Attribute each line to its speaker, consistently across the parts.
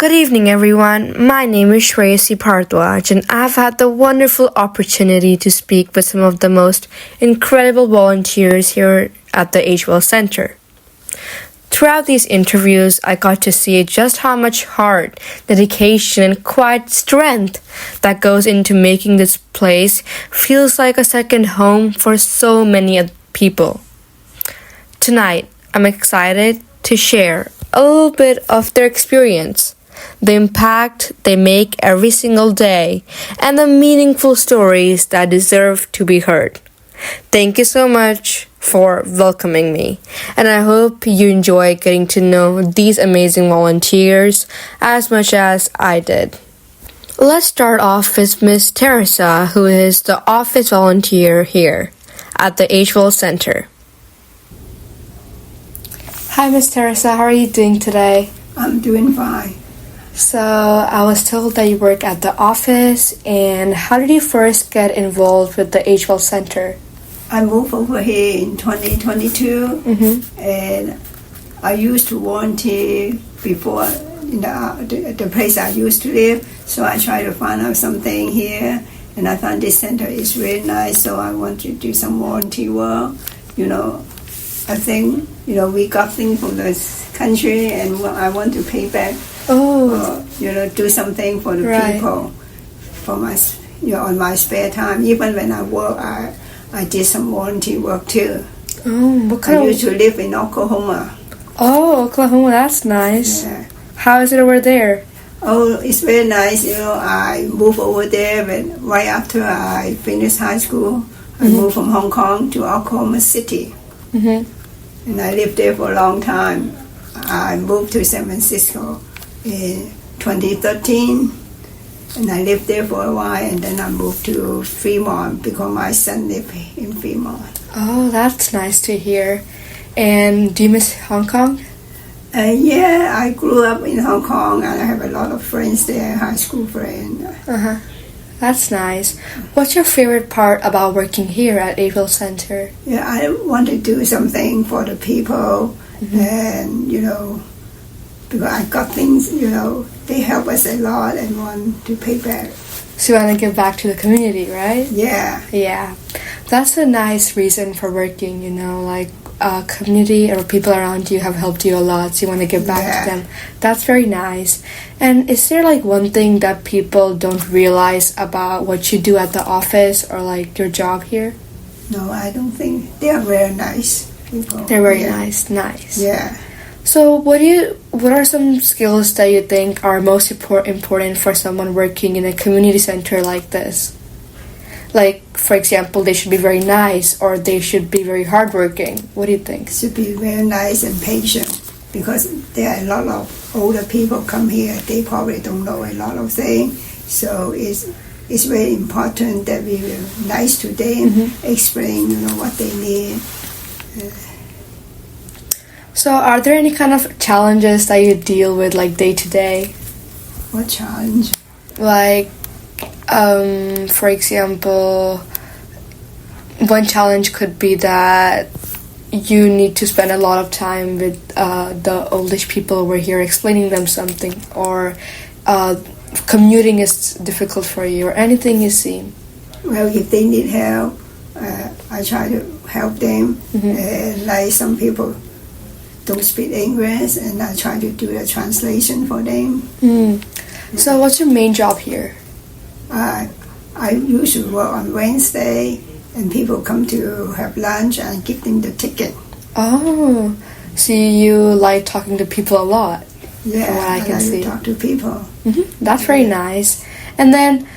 Speaker 1: Good evening, everyone. My name is Shreyasi Bhardwaj, and I've had the wonderful opportunity to speak with some of the most incredible volunteers here at the Agewell Center. Throughout these interviews, I got to see just how much heart, dedication, and quiet strength that goes into making this place feels like a second home for so many people. Tonight, I'm excited to share a little bit of their experience, the impact they make every single day, and the meaningful stories that deserve to be heard. Thank you so much for welcoming me, and I hope you enjoy getting to know these amazing volunteers as much as I did. Let's start off with Miss Teresa, who is the office volunteer here at the Agewell Center. Hi, Miss Teresa. How are you doing today?
Speaker 2: I'm doing fine.
Speaker 1: So I was told that you work at the office, and how did you first get involved with the Agewell Center?
Speaker 2: I moved over here in 2022, and I used to volunteer before in the place I used to live, so I tried to find out something here, and I found this center is really nice, so I want to do some volunteer work. I think, we got things from this country, and I want to pay back. Do something for the people for my, on my spare time. Even when I work, I did some volunteer work too. I used to live in Oklahoma.
Speaker 1: Oh, Oklahoma, that's nice.
Speaker 2: Yeah.
Speaker 1: How is it over there?
Speaker 2: Oh, it's very nice. I moved over there, but right after I finished high school, I moved from Hong Kong to Oklahoma City. And I lived there for a long time. I moved to San Francisco in 2013, and I lived there for a while, and then I moved to Fremont because my son lived in Fremont.
Speaker 1: Oh, that's nice to hear. And do you miss Hong Kong?
Speaker 2: Yeah, I grew up in Hong Kong, and I have a lot of friends there, high school friends.
Speaker 1: That's nice. What's your favorite part about working here at Agewell Center?
Speaker 2: Yeah, I want to do something for the people, and because I got things, they help us a lot and want to pay back.
Speaker 1: So you want to give back to the community, right?
Speaker 2: Yeah.
Speaker 1: Yeah. That's a nice reason for working, community or people around you have helped you a lot, so you want to give back to them. That's very nice. And is there one thing that people don't realize about what you do at the office or your job here?
Speaker 2: No, I don't think. They are very nice people.
Speaker 1: They're very nice.
Speaker 2: Yeah.
Speaker 1: So what are some skills that you think are most important for someone working in a community center like this? For example, they should be very nice or they should be very hardworking. What do you think?
Speaker 2: Should be very nice and patient, because there are a lot of older people come here. They probably don't know a lot of things. So it's very important that we are nice to them, explain what they need.
Speaker 1: So are there any kind of challenges that you deal with day to day?
Speaker 2: What challenge?
Speaker 1: For example, one challenge could be that you need to spend a lot of time with the oldish people over here explaining them something, or commuting is difficult for you, or anything you see.
Speaker 2: Well, if they need help, I try to help them. Some people don't speak English, and I try to do the translation for them.
Speaker 1: So what's your main job here?
Speaker 2: I usually work on Wednesday, and people come to have lunch and give them the ticket.
Speaker 1: Oh, so you like talking to people a lot?
Speaker 2: Yeah,
Speaker 1: from what I can see.
Speaker 2: To talk to people.
Speaker 1: That's very nice. And then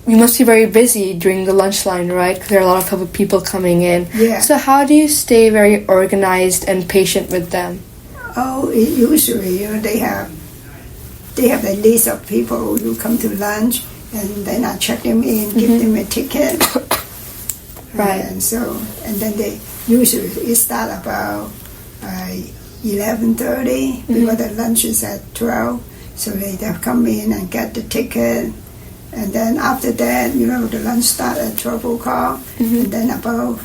Speaker 1: you must be very busy during the lunch line, right? Because there are a lot of people coming in.
Speaker 2: Yeah.
Speaker 1: So how do you stay very organized and patient with them?
Speaker 2: Oh, usually they have a list of people who come to lunch, and then I check them in, give them a ticket.
Speaker 1: Right.
Speaker 2: And then they usually it start about 11:30 because the lunch is at 12. So they come in and get the ticket. And then after that, the lunch start at 12 o'clock. And then about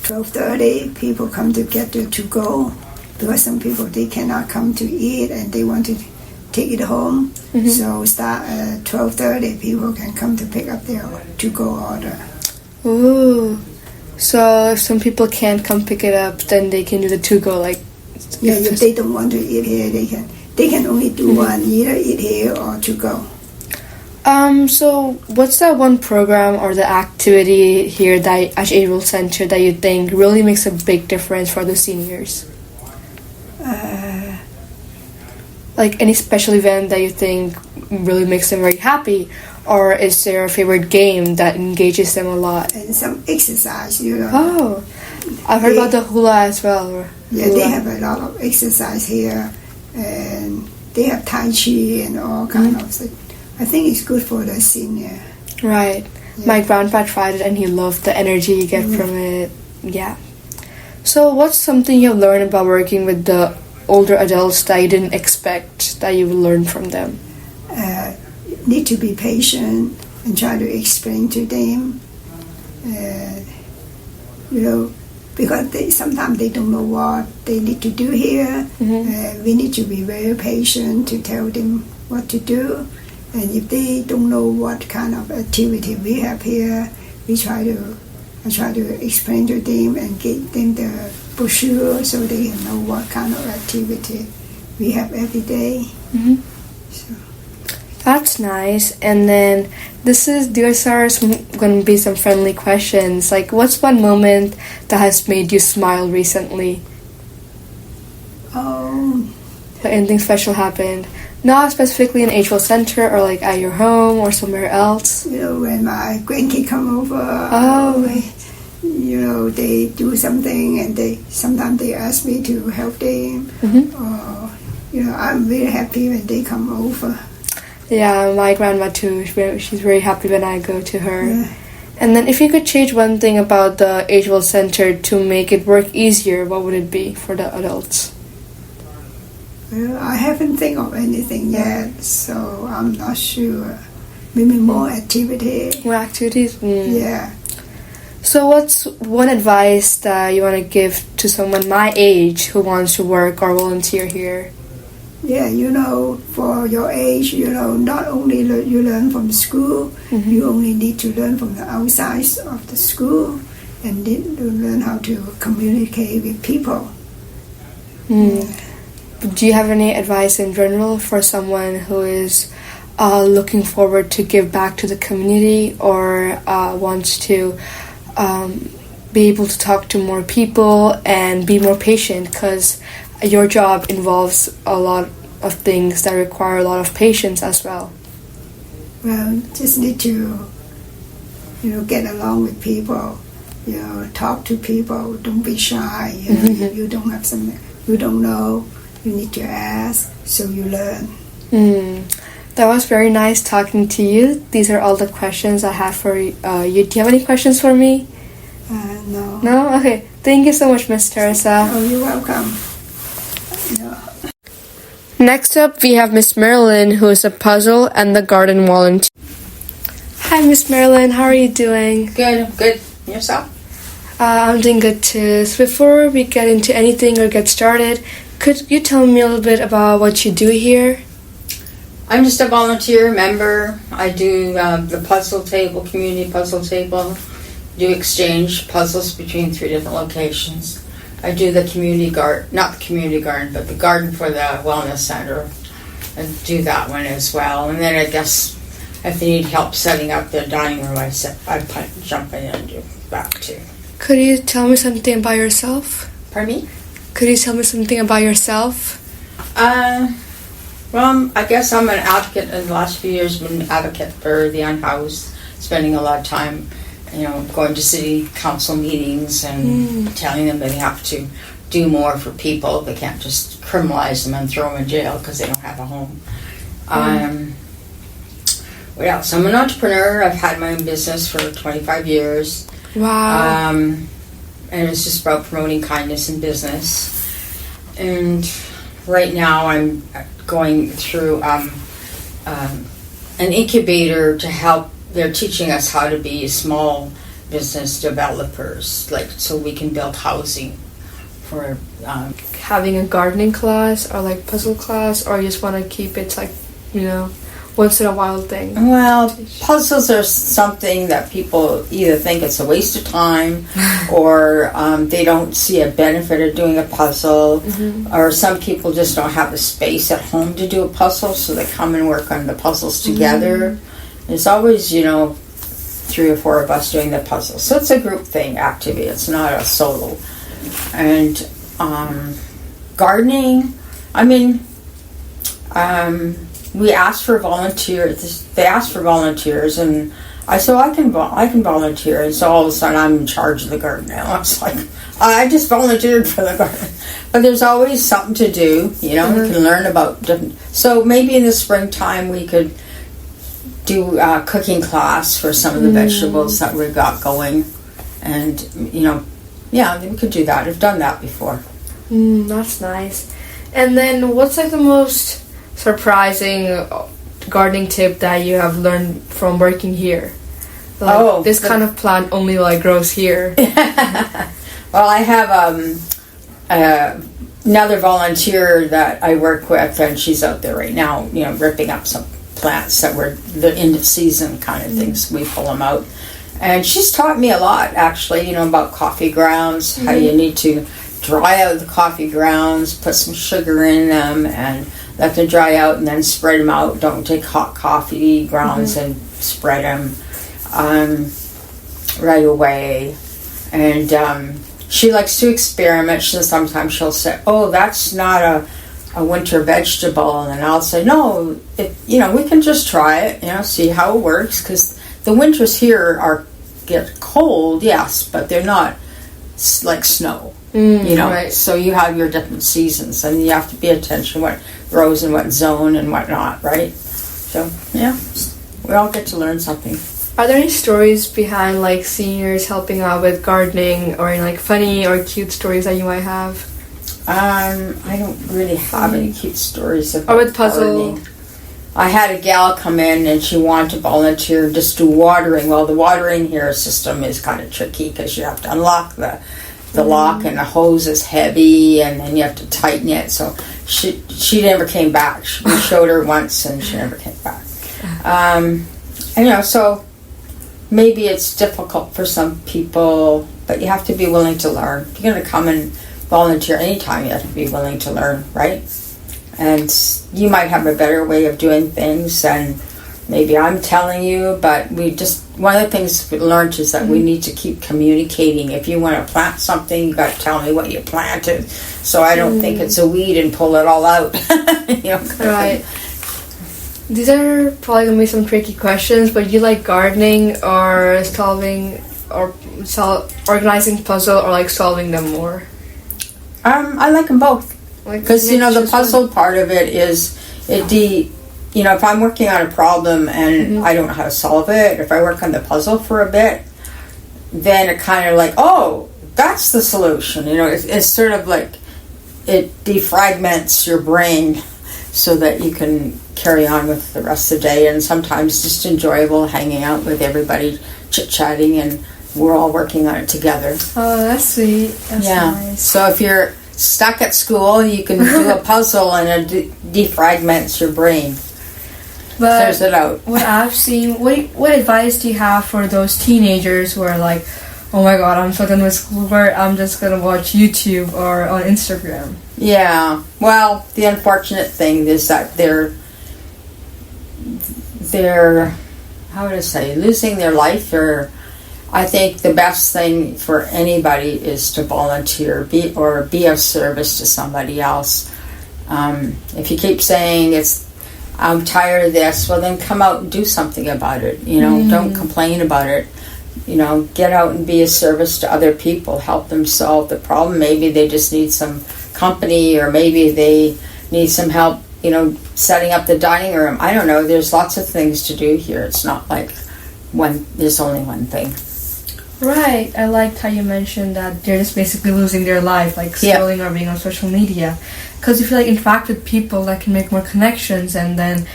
Speaker 2: 12:30, people come to get the to-go, because some people, they cannot come to eat and they want to take it home. So start at 12:30. People can come to pick up their to-go order.
Speaker 1: Ooh. So if some people can't come pick it up, then they can do the to-go, like...
Speaker 2: Yeah, if they don't want to eat here, they can only do one, either eat here or to-go.
Speaker 1: So what's that one program or the activity here that at Able Center that you think really makes a big difference for the seniors? Like any special event that you think really makes them very happy, or is there a favorite game that engages them a lot?
Speaker 2: And some exercise, you know.
Speaker 1: Oh, I've heard about the hula as well.
Speaker 2: Yeah, they have a lot of exercise here, and they have Tai Chi and all kind of things. I think it's good for the senior.
Speaker 1: Right.
Speaker 2: Yeah.
Speaker 1: My grandpa tried it and he loved the energy you get from it. Yeah. So what's something you've learned about working with the older adults that you didn't expect that you would learn from them?
Speaker 2: Need to be patient and try to explain to them. You know, because sometimes they don't know what they need to do here. We need to be very patient to tell them what to do. And if they don't know what kind of activity we have here, I try to explain to them and give them the brochure so they can know what kind of activity we have every day. So.
Speaker 1: That's nice. And then these are going to be some friendly questions. Like, what's one moment that has made you smile recently?
Speaker 2: Oh.
Speaker 1: Like anything special happened? Not specifically in Able Center or like at your home or somewhere else.
Speaker 2: You know, when my grandkids come over, you know, they do something and sometimes they ask me to help them. You know, I'm very happy when they come over.
Speaker 1: Yeah, my grandma too. She's very happy when I go to her.
Speaker 2: Yeah.
Speaker 1: And then if you could change one thing about the Able Center to make it work easier, what would it be for the adults?
Speaker 2: Well, I haven't think of anything yet, so I'm not sure. Maybe more activity.
Speaker 1: More activities?
Speaker 2: Yeah.
Speaker 1: So what's one advice that you want to give to someone my age who wants to work or volunteer here?
Speaker 2: Yeah, you know, for your age, you know, not only you learn from school, you only need to learn from the outside of the school and need to learn how to communicate with people. Yeah.
Speaker 1: Do you have any advice in general for someone who is looking forward to give back to the community or wants to be able to talk to more people and be more patient? Because your job involves a lot of things that require a lot of patience as well.
Speaker 2: Well, just need to, you know, get along with people, you know, talk to people, don't be shy. You know, if you don't have something you don't know, you need to ask, so you learn.
Speaker 1: That was very nice talking to you. These are all the questions I have for you. Do you have any questions for me?
Speaker 2: No.
Speaker 1: No? Okay. Thank you so much, Miss Teresa.
Speaker 2: Oh, you're welcome. No.
Speaker 1: Next up, we have Miss Marilyn, who is a puzzle and the garden volunteer. Hi, Miss Marilyn. How are you doing?
Speaker 3: Good. Yourself?
Speaker 1: I'm doing good too. So before we get into anything or get started, could you tell me a little bit about what you do here?
Speaker 3: I'm just a volunteer member. I do the puzzle table, community puzzle table. Do exchange puzzles between 3 different locations. I do the community garden, not the community garden, but the garden for the wellness center. I do that one as well. And then I guess if they need help setting up their dining room, I jump in and do that too.
Speaker 1: Could you tell me something about yourself?
Speaker 3: Pardon me?
Speaker 1: Could you tell me something about yourself?
Speaker 3: Well, I guess I'm an advocate in the last few years, been an advocate for the unhoused, spending a lot of time, you know, going to city council meetings and telling them they have to do more for people. They can't just criminalize them and throw them in jail because they don't have a home. What else? I'm an entrepreneur. I've had my own business for 25 years.
Speaker 1: Wow.
Speaker 3: And it's just about promoting kindness in business. And right now I'm going through an incubator to help. They're teaching us how to be small business developers, like so we can build housing for
Speaker 1: Having a gardening class or like puzzle class, or you just want to keep it like, once in a while thing?
Speaker 3: Well, puzzles are something that people either think it's a waste of time or they don't see a benefit of doing a puzzle, or some people just don't have the space at home to do a puzzle, so they come and work on the puzzles together. There's always, 3 or 4 of us doing the puzzle. So it's a group thing activity. It's not a solo. And gardening, we asked for volunteers. They asked for volunteers, and I said, I can volunteer. And so all of a sudden, I'm in charge of the garden now. I was like, I just volunteered for the garden. But there's always something to do. We can learn about different. So maybe in the springtime we could do a cooking class for some of the vegetables that we've got going, and we could do that. I've done that before.
Speaker 1: That's nice. And then, what's like the most surprising gardening tip that you have learned from working here? Like, this kind of plant only grows here.
Speaker 3: Well, I have another volunteer that I work with, and she's out there right now, ripping up some plants that were the end of season kind of things. We pull them out, and she's taught me a lot actually, about coffee grounds, how you need to dry out the coffee grounds, put some sugar in them, and let them dry out, and then spread them out. Don't take hot coffee grounds and spread them right away. And she likes to experiment. Sometimes she'll say, "Oh, that's not a winter vegetable," and I'll say, "No, we can just try it. See how it works, because the winters here get cold, yes, but they're not like snow."
Speaker 1: Right.
Speaker 3: So you have your different seasons, and you have to pay attention what grows in what zone and whatnot, right? So we all get to learn something.
Speaker 1: Are there any stories behind seniors helping out with gardening, or any funny or cute stories that you might have?
Speaker 3: I don't really have any cute stories about
Speaker 1: or with puzzle.
Speaker 3: Gardening. I had a gal come in and she wanted to volunteer just do watering. Well, the watering here system is kind of tricky because you have to unlock the lock, and the hose is heavy, and then you have to tighten it. So she never came back. We showed her once, and she never came back. So maybe it's difficult for some people, but you have to be willing to learn. If you're going to come and volunteer anytime, you have to be willing to learn, right? And you might have a better way of doing things than maybe I'm telling you, but one of the things we learned is that we need to keep communicating. If you want to plant something, you got to tell me what you planted, so I don't think it's a weed and pull it all out.
Speaker 1: Right. These are probably going to be some tricky questions, but you like gardening or organizing puzzle, or solving them more?
Speaker 3: I like them both. Because, the puzzle part of it is, if I'm working on a problem and I don't know how to solve it, if I work on the puzzle for a bit, then it kind of oh, that's the solution. It's sort of it defragments your brain so that you can carry on with the rest of the day. And sometimes it's just enjoyable hanging out with everybody, chit-chatting, and we're all working on it together.
Speaker 1: Oh, that's sweet. That's nice.
Speaker 3: So if you're stuck at school, you can do a puzzle, and it defragments your brain.
Speaker 1: But
Speaker 3: clears it out.
Speaker 1: What I've seen, what advice do you have for those teenagers who are oh my god, I'm so done with schoolwork, I'm just going to watch YouTube or on Instagram?
Speaker 3: Yeah, well, the unfortunate thing is that they're how would I say, losing their life. Or I think the best thing for anybody is to volunteer, be of service to somebody else. If you keep saying I'm tired of this, well then come out and do something about it. Don't complain about it. Get out and be a service to other people. Help them solve the problem. Maybe they just need some company, or maybe they need some help, setting up the dining room. I don't know. There's lots of things to do here. It's not there's only one thing.
Speaker 1: Right. I liked how you mentioned that they're just basically losing their life, scrolling or being on social media. Because if you interact with people, that can make more connections, and then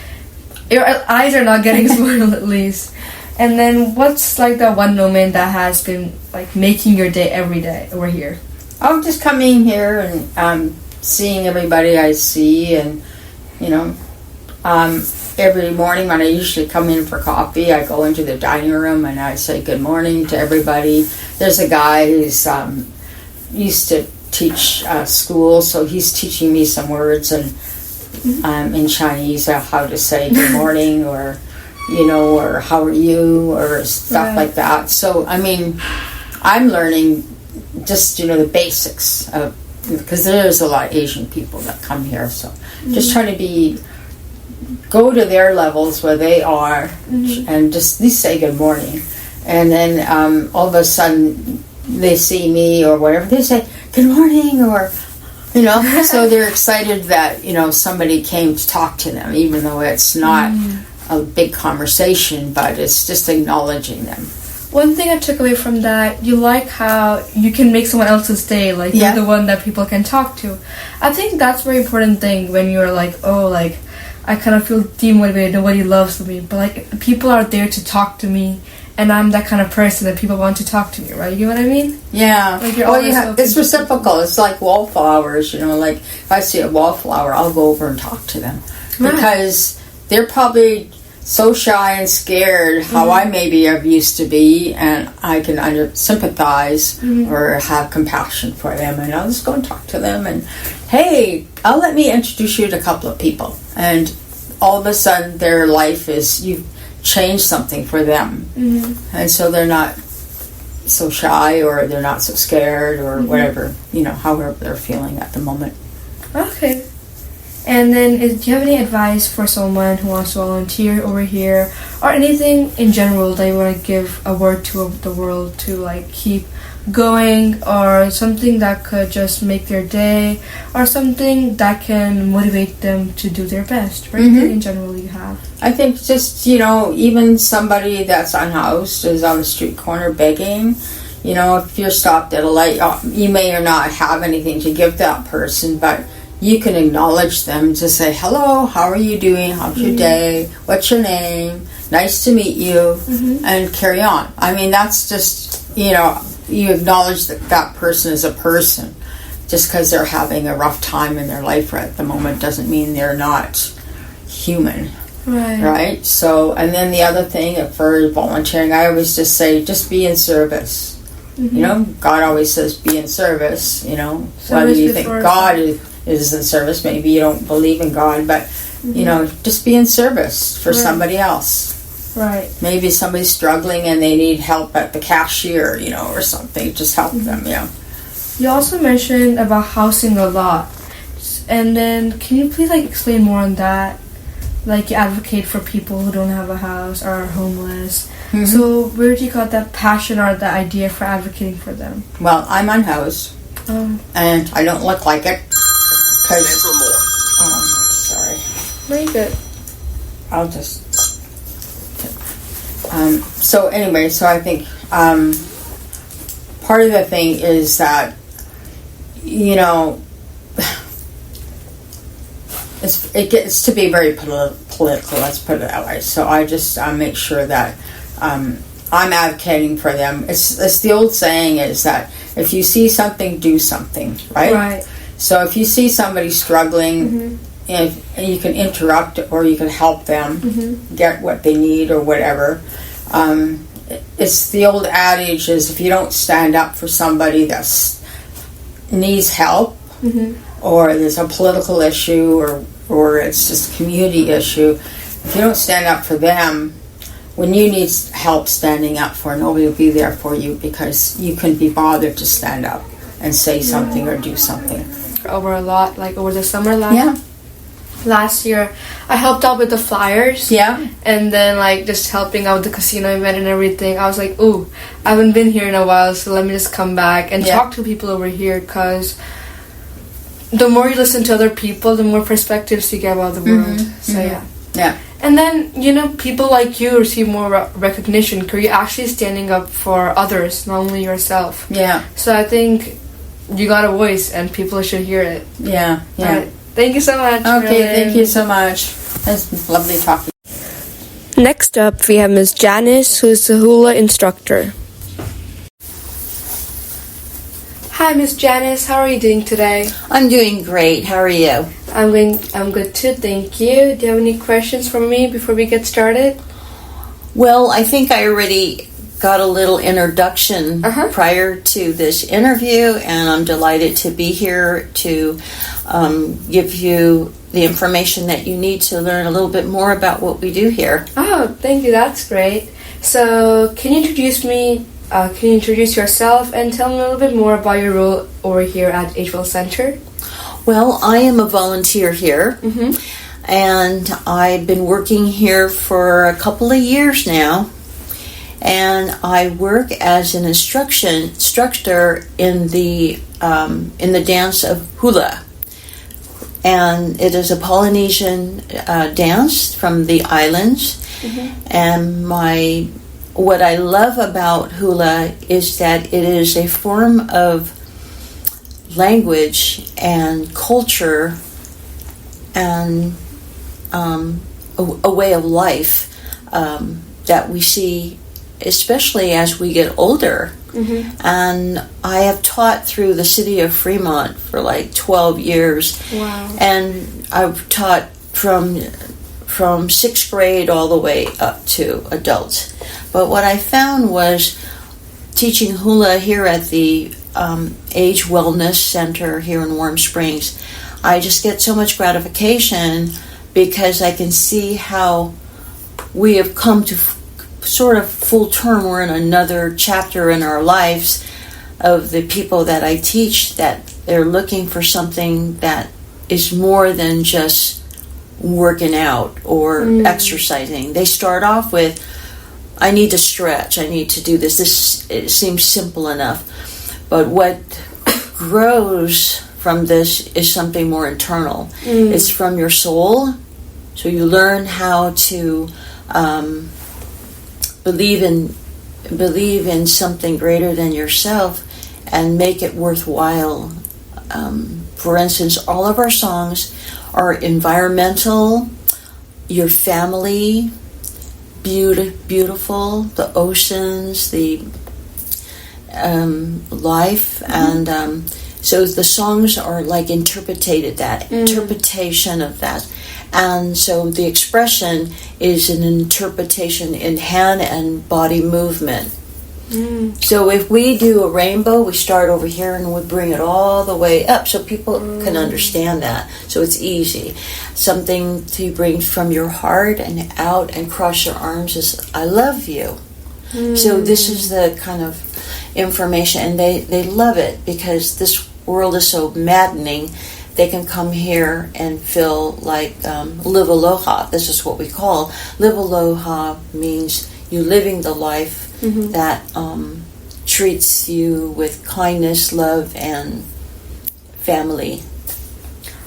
Speaker 1: your eyes are not getting spoiled at least. And then what's that one moment that has been making your day every day over here?
Speaker 3: I'm just coming here and seeing everybody I see, and every morning when I usually come in for coffee, I go into the dining room and I say good morning to everybody. There's a guy who's used to teach school, so he's teaching me some words and in Chinese how to say good morning or or how are you or stuff like that. So I mean, I'm learning just the basics of, because there's a lot of Asian people that come here, so just trying to go to their levels where they are and just at least say good morning, and then all of a sudden they see me or whatever, they say good morning, or so they're excited that somebody came to talk to them, even though it's not a big conversation, but it's just acknowledging them.
Speaker 1: One thing I took away from that, you like how you can make someone else's day, like you're the one that people can talk to. I think that's a very important thing when you're like, oh, like I kind of feel demotivated, nobody loves me, but like people are there to talk to me, and I'm that kind of person that people want to talk to me, right? You know what I mean?
Speaker 3: Yeah. Like it's reciprocal. It's like wallflowers, like if I see a wallflower, I'll go over and talk to them. Right. Because they're probably so shy and scared, how I maybe have used to be, and I can sympathize or have compassion for them, and I'll just go and talk to them, and hey, let me introduce you to a couple of people, and all of a sudden their life is, you've changed something for them, and so they're not so shy, or they're not so scared, or whatever, however they're feeling at the moment.
Speaker 1: Okay. And then, do you have any advice for someone who wants to volunteer over here, or anything in general that you want to give a word to the world to like keep going, or something that could just make their day, or something that can motivate them to do their best? Or anything in general you have?
Speaker 3: I think just even somebody that's unhoused is on the street corner begging. If you're stopped at a light, you may or not have anything to give that person, but you can acknowledge them to say, hello, how are you doing? How's your day? What's your name? Nice to meet you. And carry on. I mean, that's just, you acknowledge that person is a person. Just because they're having a rough time in their life at the moment doesn't mean they're not human. Right? So, and then the other thing for volunteering, I always just say, just be in service. God always says, be in service. Whether you think God is in service, maybe you don't believe in God, but just be in service for somebody else.
Speaker 1: Right.
Speaker 3: Maybe somebody's struggling and they need help at the cashier, or something. Just help them.
Speaker 1: You also mentioned about housing a lot, and then can you please explain more on that? Like, you advocate for people who don't have a house or are homeless. So where do you got that passion or that idea for advocating for them?
Speaker 3: Well, I'm unhoused, and I don't look like it. Sorry.
Speaker 1: Very good.
Speaker 3: I'll just. So anyway, so I think part of the thing is that it gets to be very political. Let's put it that way. So I just make sure that I'm advocating for them. It's the old saying is that if you see something, do something. Right. So if you see somebody struggling, and you can interrupt or you can help them get what they need or whatever. It's the old adage is if you don't stand up for somebody that needs help, or there's a political issue or it's just a community issue, if you don't stand up for them, when you need help standing up for, nobody will be there for you because you couldn't be bothered to stand up and say something or do something.
Speaker 1: Over a lot, over the summer last year, I helped out with the flyers. And then just helping out with the casino event and everything. I was like, ooh, I haven't been here in a while, so let me just come back and talk to people over here, because the more you listen to other people, the more perspectives you get about the world. So yeah. And then, people like you receive more recognition because you're actually standing up for others, not only yourself. So I think you got a voice and people should hear it. Right. Thank you so much.
Speaker 3: Okay, thank you so much. That's lovely talking.
Speaker 1: Next up, we have Ms. Janice, who is the hula instructor. Hi, Miss Janice. How are you doing today?
Speaker 4: I'm doing great. How are you?
Speaker 1: I'm good too, thank you. Do you have any questions for me before we get started?
Speaker 4: Well, I think I already got a little introduction prior to this interview, and I'm delighted to be here to give you the information that you need to learn a little bit more about what we do here.
Speaker 1: Oh, thank you. That's great. So, can you introduce yourself and tell me a little bit more about your role over here at Agewell Center?
Speaker 4: Well, I am a volunteer here, and I've been working here for a couple of years now. And I work as an instructor in the dance of hula, and it is a Polynesian dance from the islands. And what I love about hula is that it is a form of language and culture and a way of life that we see, especially as we get older. And I have taught through the city of Fremont for like 12 years.
Speaker 1: Wow.
Speaker 4: And I've taught from 6th grade all the way up to adults. But what I found was teaching hula here at the Age Wellness Center here in Warm Springs, I just get so much gratification because I can see how we have come to sort of full term. We're in another chapter in our lives of the people that I teach, that they're looking for something that is more than just working out or exercising. They start off with, I need to stretch, I need to do this. It seems simple enough. But what grows from this is something more internal. It's from your soul. So you learn how to believe in something greater than yourself and make it worthwhile. For instance, all of our songs are environmental, your family, beautiful, the oceans, the life, and so the songs are like interpretation of that. And so the expression is an interpretation in hand and body movement. So if we do a rainbow, we start over here and we bring it all the way up so people can understand that. So it's easy. Something to bring from your heart and out and cross your arms is, I love you. So this is the kind of information, and they love it because this world is so maddening. They can come here and feel like live aloha. This is what we call live aloha, means you living the life that treats you with kindness, love, and family.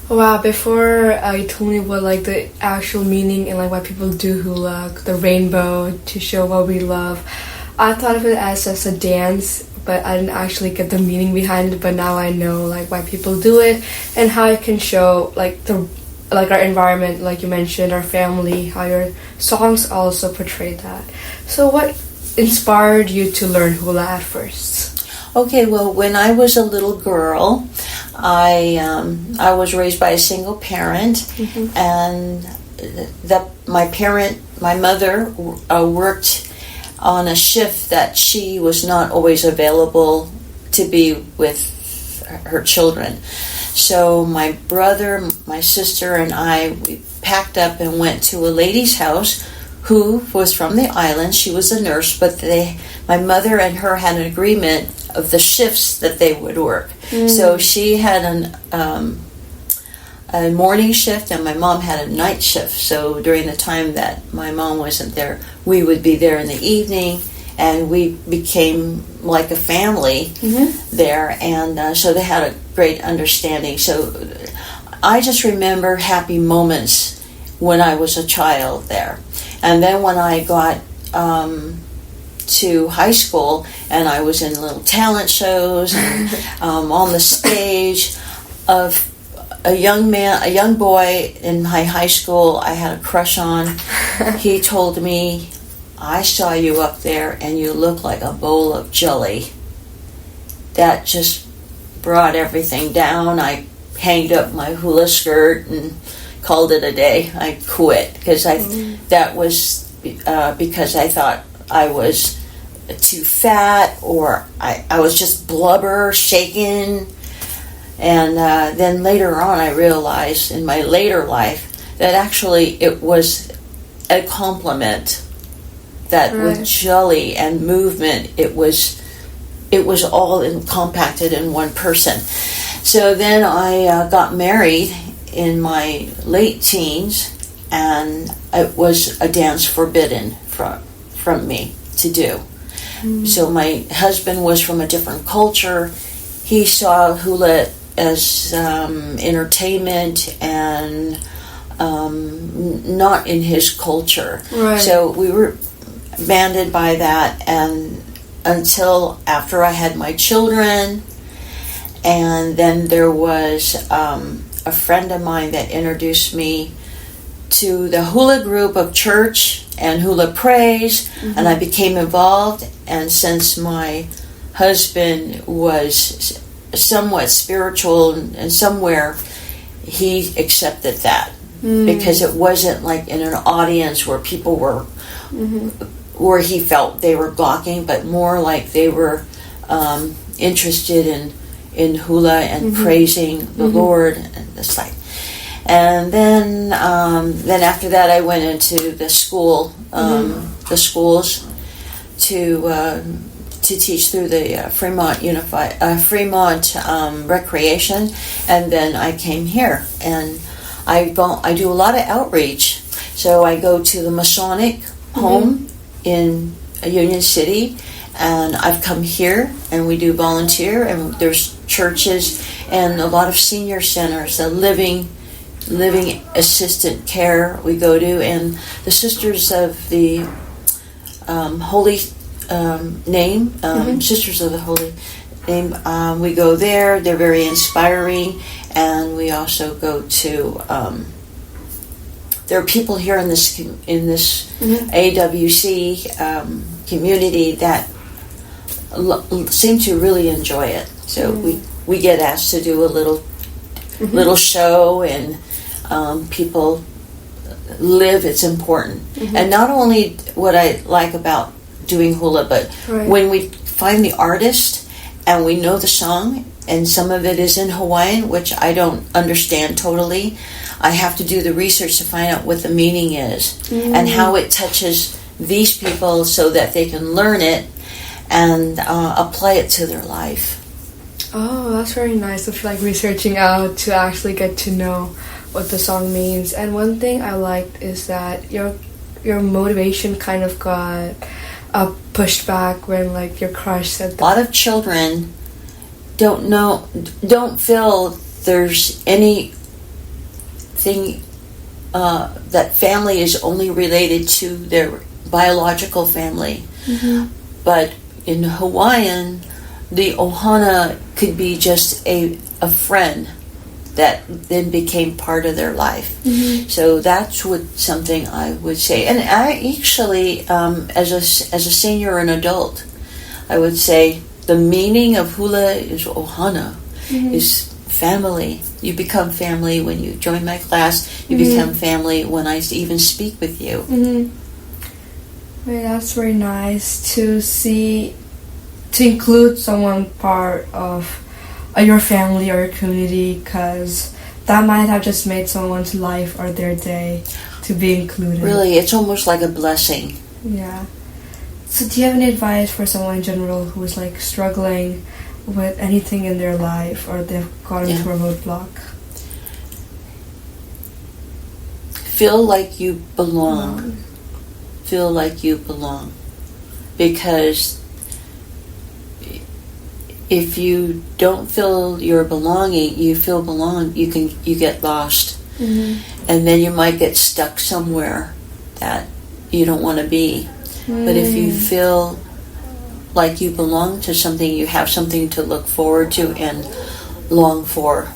Speaker 1: Wow, before you told me what like the actual meaning and like why people do hula, the rainbow to show what we love, I thought of it as just a dance, but I didn't actually get the meaning behind it. But now I know like why people do it and how it can show like our environment, like you mentioned, our family, how your songs also portray that. So what inspired you to learn hula at first?
Speaker 4: Okay, well, when I was a little girl, I was raised by a single parent, and my mother worked on a shift that she was not always available to be with her children. So my brother, my sister, and we packed up and went to a lady's house who was from the island. She was a nurse, but my mother and her had an agreement of the shifts that they would work. So she had a morning shift and my mom had a night shift. So during the time that my mom wasn't there, we would be there in the evening, and we became like a family there. And so they had a great understanding. So I just remember happy moments when I was a child there. And then when I got to high school and I was in little talent shows and on the stage of a young boy in my high school I had a crush on. He told me, I saw you up there and you look like a bowl of jelly. That just brought everything down. I hanged up my hula skirt and called it a day. I quit because that was because I thought I was too fat, or I was just blubber, shaking. And then later on I realized in my later life that actually it was a compliment, that with jelly and movement it was all compacted in one person. So then I got married in my late teens, and it was a dance forbidden from me to do. So my husband was from a different culture. He saw hula as entertainment and not in his culture.
Speaker 1: Right.
Speaker 4: So we were banded by that, and until after I had my children. And then there was a friend of mine that introduced me to the hula group of church and hula praise, and I became involved. And since my husband was somewhat spiritual and somewhere, he accepted that, because it wasn't like in an audience where people were where he felt they were gawking, but more like they were interested in hula and praising the Lord and this like. And then after that, I went into the schools to teach through the Fremont Recreation, and then I came here, and I do a lot of outreach. So I go to the Masonic home in Union City, and I've come here, and we do volunteer, and there's churches and a lot of senior centers, the living assistant care we go to, and the Sisters of the Holy Name, Sisters of the Holy Name, we go there. They're very inspiring. And we also go to there are people here in this AWC community that seem to really enjoy it. So we get asked to do a little show, and people live. It's important. And not only what I like about doing hula, but when we find the artist and we know the song, and some of it is in Hawaiian, which I don't understand totally, I have to do the research to find out what the meaning is and how it touches these people so that they can learn it and apply it to their life.
Speaker 1: Oh, that's very nice of like researching out to actually get to know what the song means. And one thing I liked is that your motivation kind of got pushed back when like your crush said that.
Speaker 4: A lot of children don't feel there's anything that family is only related to their biological family. But in Hawaiian, the ohana could be just a friend that then became part of their life. So that's something I would say. And I actually, as a senior and adult, I would say the meaning of hula is ohana, is family. You become family when you join my class. You become family when I even speak with you.
Speaker 1: Well, that's very nice to see, to include someone part of your family or your community, because that might have just made someone's life or their day to be included.
Speaker 4: Really, it's almost like a blessing.
Speaker 1: Yeah. So do you have any advice for someone in general who is like struggling with anything in their life, or they've got into a roadblock?
Speaker 4: Feel like you belong. Feel like you belong. Because if you don't feel you're belonging, you get lost. And then you might get stuck somewhere that you don't want to be. But if you feel like you belong to something, you have something to look forward to and long for.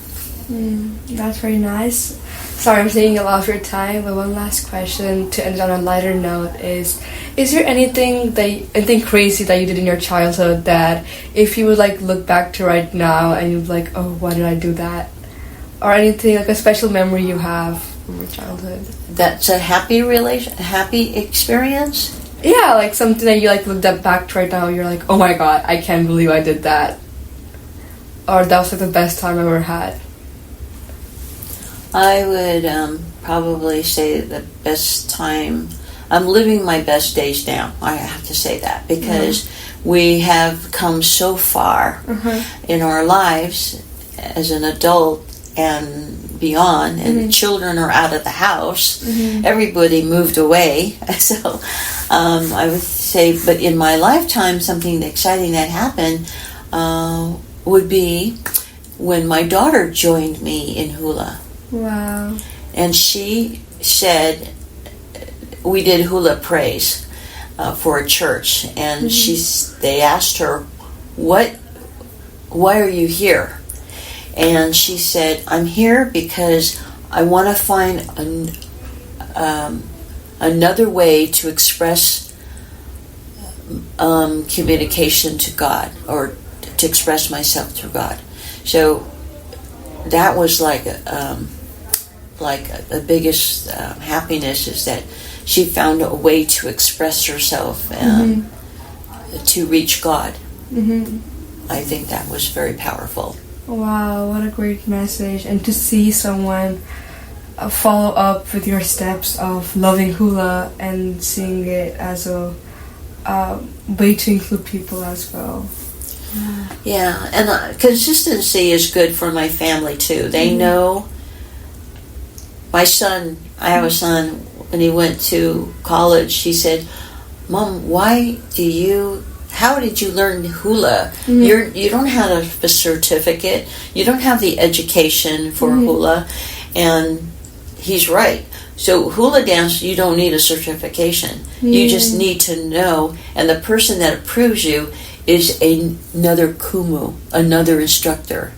Speaker 1: That's very nice. Sorry, I'm taking a lot of your time, but one last question to end on a lighter note is there anything crazy that you did in your childhood that if you would like look back to right now and you'd like, oh, why did I do that? Or anything like a special memory you have from your childhood?
Speaker 4: That's a happy experience?
Speaker 1: Yeah, like something that you like looked up back to right now, you're like, oh my god, I can't believe I did that. Or that was like the best time I ever had.
Speaker 4: I would probably say the best time. I'm living my best days now. I have to say that because we have come so far in our lives as an adult and beyond, and children are out of the house. Everybody moved away, so I would say. But in my lifetime, something exciting that happened would be when my daughter joined me in hula.
Speaker 1: Wow.
Speaker 4: And she said, we did hula praise for a church, and they asked her, why are you here? And she said, I'm here because I want to find another way to express communication to God, or to express myself to God. So that was like the biggest happiness, is that she found a way to express herself and to reach God. I think that was very powerful.
Speaker 1: Wow, what a great message. And to see someone follow up with your steps of loving hula and seeing it as a way to include people as well.
Speaker 4: Yeah, and consistency is good for my family too. They know. My son, I have a son, when he went to college, he said, Mom, how did you learn hula? You don't have a certificate. You don't have the education for hula. And he's right. So hula dance, you don't need a certification. You just need to know. And the person that approves you is another kumu, another instructor.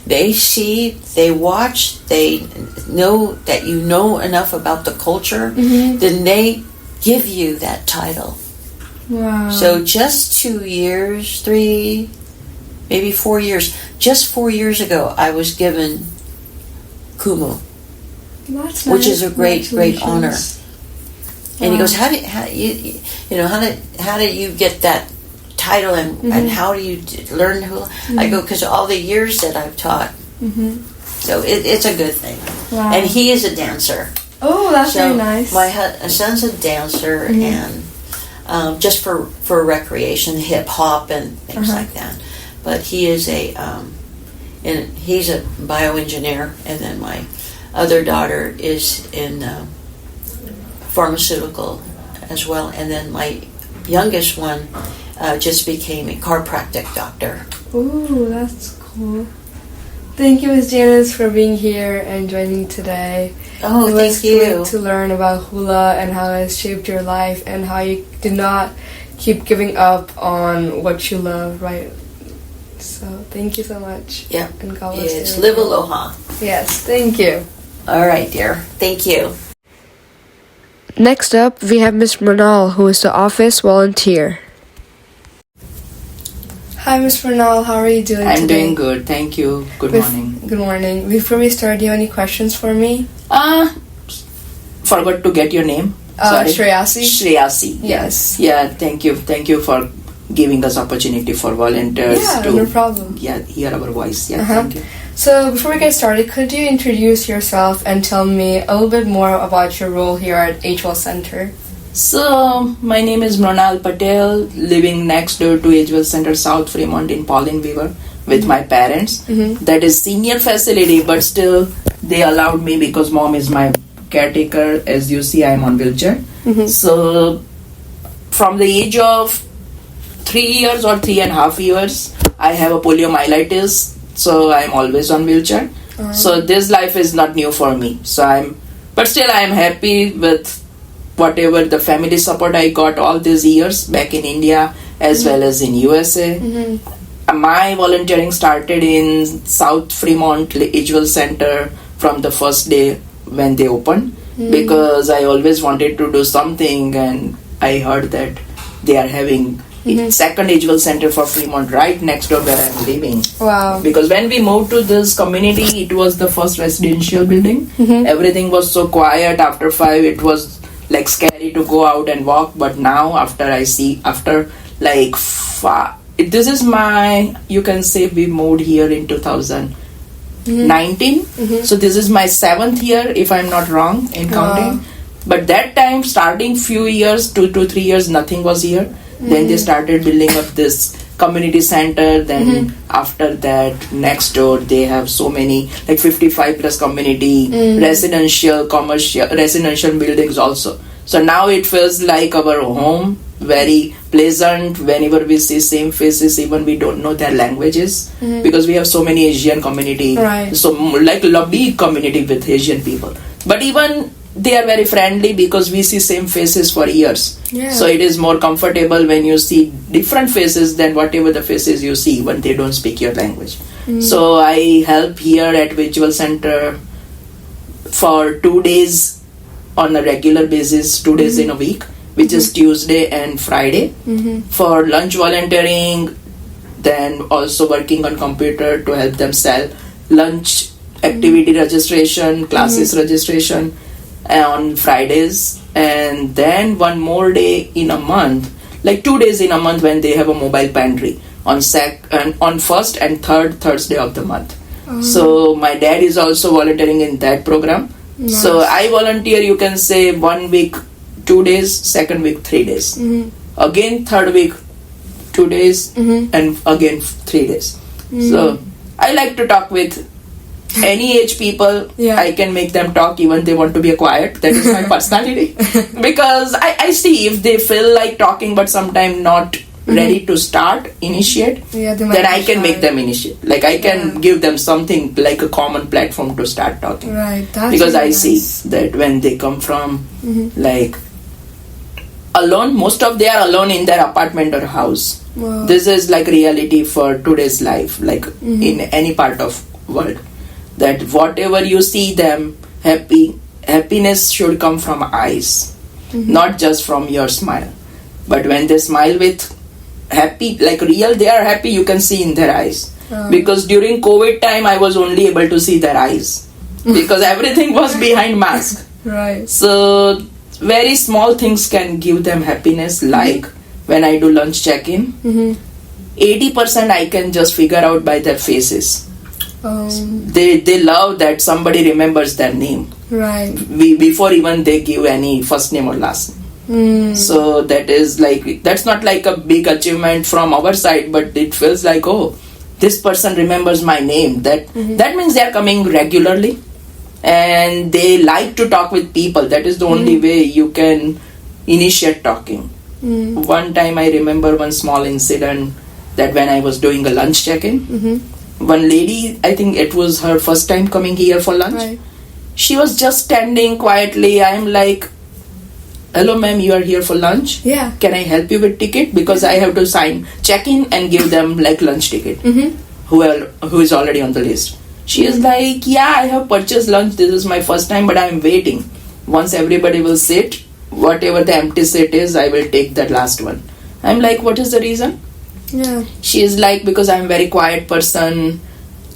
Speaker 4: They see, they watch, they know that you know enough about the culture, then they give you that title.
Speaker 1: Wow.
Speaker 4: So just 2 years, 3, maybe 4 years, just 4 years ago, I was given kumu,
Speaker 1: That's
Speaker 4: which
Speaker 1: nice.
Speaker 4: is a great honor. And he goes, how did you get that title, and how do you learn hula? I go, because all the years that I've taught. So it's a good thing.
Speaker 1: Wow.
Speaker 4: And he is a dancer.
Speaker 1: Oh, that's
Speaker 4: So
Speaker 1: very nice.
Speaker 4: my son's a dancer, and just for recreation, hip hop and things like that. But he is he's a bioengineer, and then my other daughter is in pharmaceutical as well, and then my youngest one just became a chiropractic doctor.
Speaker 1: Ooh, that's cool. Thank you, Ms. Janice, for being here and joining me today.
Speaker 4: Oh, thank you.
Speaker 1: It was great to learn about hula and how it has shaped your life and how you did not keep giving up on what you love, right? So, thank you so much.
Speaker 4: Yeah.
Speaker 1: And God bless
Speaker 4: Yes,
Speaker 1: you.
Speaker 4: live aloha.
Speaker 1: Yes, thank you.
Speaker 4: All right, dear. Thank you.
Speaker 1: Next up, we have Ms. Mernal, who is the office volunteer. Hi, Ms. Mernal. How are you doing
Speaker 5: I'm
Speaker 1: today?
Speaker 5: doing good, thank you. Good morning.
Speaker 1: Good morning. Before we start, do you have any questions for me?
Speaker 5: Forgot to get your name. Sorry.
Speaker 1: Shreyasi?
Speaker 5: Shreyasi.
Speaker 1: Yes.
Speaker 5: Yeah, thank you. Thank you for giving us opportunity for volunteers to
Speaker 1: no problem.
Speaker 5: hear our voice. Yeah,
Speaker 1: Uh-huh.
Speaker 5: thank you.
Speaker 1: So, before we get started, could you introduce yourself and tell me a little bit more about your role here at HWell Center?
Speaker 5: So, my name is Mronal Patel, living next door to HWell Center South Fremont in Pauline River with my parents. That is senior facility, but still they allowed me because mom is my caretaker. As you see, I'm on wheelchair. So, from the age of 3 years or 3.5 years, I have a poliomyelitis. So I'm always on wheelchair. So this life is not new for me. But still I am happy with whatever the family support I got all these years back in India as well as in USA. My volunteering started in South Fremont HWell Center from the first day when they opened, because I always wanted to do something, and I heard that they are having second Agewell Center for Fremont right next door where I'm living.
Speaker 1: Wow.
Speaker 5: Because when we moved to this community, it was the first residential building. Everything was so quiet. After 5, it was like scary to go out and walk. But now, after like this is my, you can say we moved here in 2019. So this is my 7th year, if I'm not wrong in counting. But that time, starting few years, 2 to 3 years, nothing was here. Then they started building up this community center. Then after that, next door they have so many, like 55 plus community, residential, commercial, residential buildings also. So now it feels like our home, very pleasant. Whenever we see same faces, even we don't know their languages, because we have so many Asian community, so like a big community with Asian people. But even they are very friendly because we see same faces for years. So it is more comfortable when you see different faces than whatever the faces you see when they don't speak your language. So I help here at Agewell Center for 2 days on a regular basis, 2 days in a week, which is Tuesday and Friday, for lunch volunteering, then also working on computer to help them sell lunch activity registration, classes registration on Fridays, and then one more day in a month, like 2 days in a month, when they have a mobile pantry on first and third Thursday of the month. So my dad is also volunteering in that program. So I volunteer, you can say 1 week 2 days, second week 3 days, again third week 2 days, and again 3 days. So I like to talk with any age people. I can make them talk even they want to be quiet. That is my personality. Because I see if they feel like talking but sometimes not ready to start, initiate, then I can make them initiate. Like I can give them something like a common platform to start talking. Because I see that when they come from like alone, most of they are alone in their apartment or house. This is like reality for today's life, like in any part of world. That whatever you see them happiness should come from eyes, not just from your smile. But when they smile with happy, like real, they are happy, you can see in their eyes. Because during COVID time, I was only able to see their eyes because everything was behind mask. So very small things can give them happiness. Like when I do lunch check-in, 80% I can just figure out by their faces. They love that somebody remembers their name before even they give any first name or last name. So that is like, that's not like a big achievement from our side, but it feels like, oh, this person remembers my name. That means they are coming regularly and they like to talk with people. That is the only way you can initiate talking. One time I remember one small incident, that when I was doing a lunch check-in, one lady, I think it was her first time coming here for lunch. She was just standing quietly. I'm like, hello ma'am, you are here for lunch? Can I help you with ticket? Because I have to check in and give them like lunch ticket, who is already on the list. She is like, yeah, I have purchased lunch. This is my first time, but I am waiting. Once everybody will sit, whatever the empty seat is, I will take that last one. I'm like, what is the reason? She is like, because I'm a very quiet person,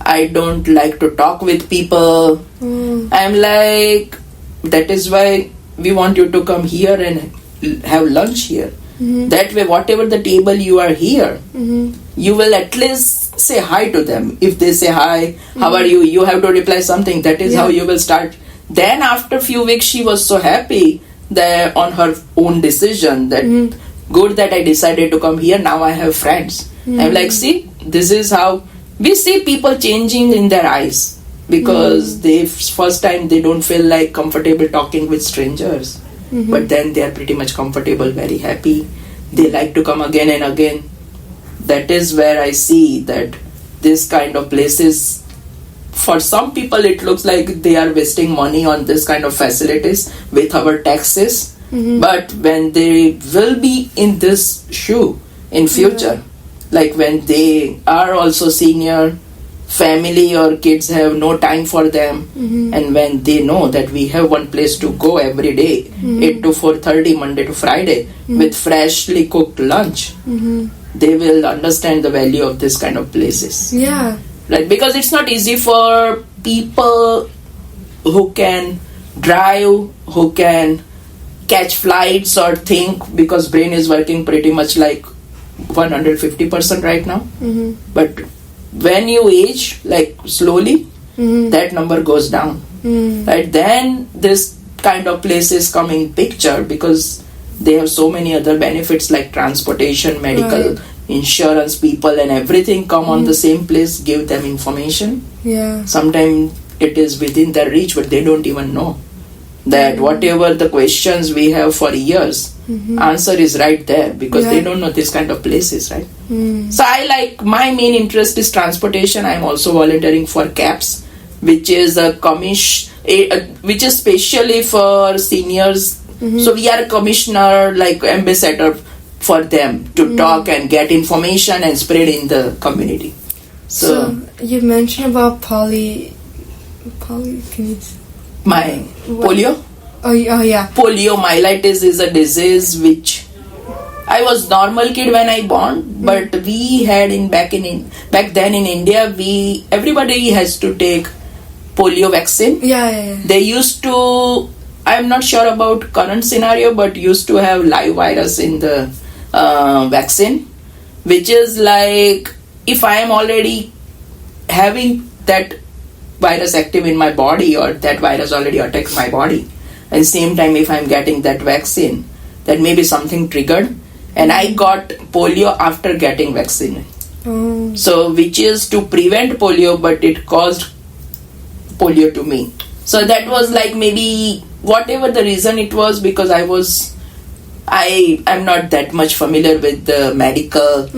Speaker 5: I don't like to talk with people. I'm like, that is why we want you to come here and have lunch here. That way, whatever the table you are here, you will at least say hi to them. If they say hi, how are you, you have to reply something. That is how you will start. Then after a few weeks, she was so happy that on her own decision that good that I decided to come here. Now I have friends. I'm like, see, this is how we see people changing in their eyes, because they first time they don't feel like comfortable talking with strangers, but then they are pretty much comfortable, very happy. They like to come again and again. That is where I see that this kind of places, for some people it looks like they are wasting money on this kind of facilities with our taxes. But when they will be in this shoe in future, like when they are also senior family or kids have no time for them, and when they know that we have one place to go every day, 8 to 4:30 Monday to Friday, with freshly cooked lunch, they will understand the value of this kind of places.
Speaker 1: Yeah.
Speaker 5: Right, because it's not easy for people who can drive, who can catch flights or think, because brain is working pretty much like 150% right now. But when you age, like slowly, that number goes down. Right, then this kind of places come in picture, because they have so many other benefits like transportation, medical, insurance, people and everything come on the same place, give them information.
Speaker 1: Yeah.
Speaker 5: Sometimes it is within their reach, but they don't even know that whatever the questions we have for years, answer is right there, because they don't know this kind of places, right? So I like, my main interest is transportation. I'm also volunteering for CAPS, which is a which is specially for seniors. So we are a commissioner, like ambassador for them to talk and get information and spread in the community. So
Speaker 1: you mentioned about poly. Can you?
Speaker 5: My polio.
Speaker 1: Oh yeah.
Speaker 5: Poliomyelitis is a disease which I was normal kid when I born, but we had back then in India, everybody has to take polio vaccine.
Speaker 1: Yeah.
Speaker 5: They used to, I'm not sure about current scenario, but used to have live virus in the vaccine, which is like, if I am already having that virus active in my body, or that virus already attacked my body, and same time if I'm getting that vaccine, that maybe something triggered, and I got polio after getting vaccine. So which is to prevent polio, but it caused polio to me. So that was like, maybe whatever the reason it was, because I'm not that much familiar with the medical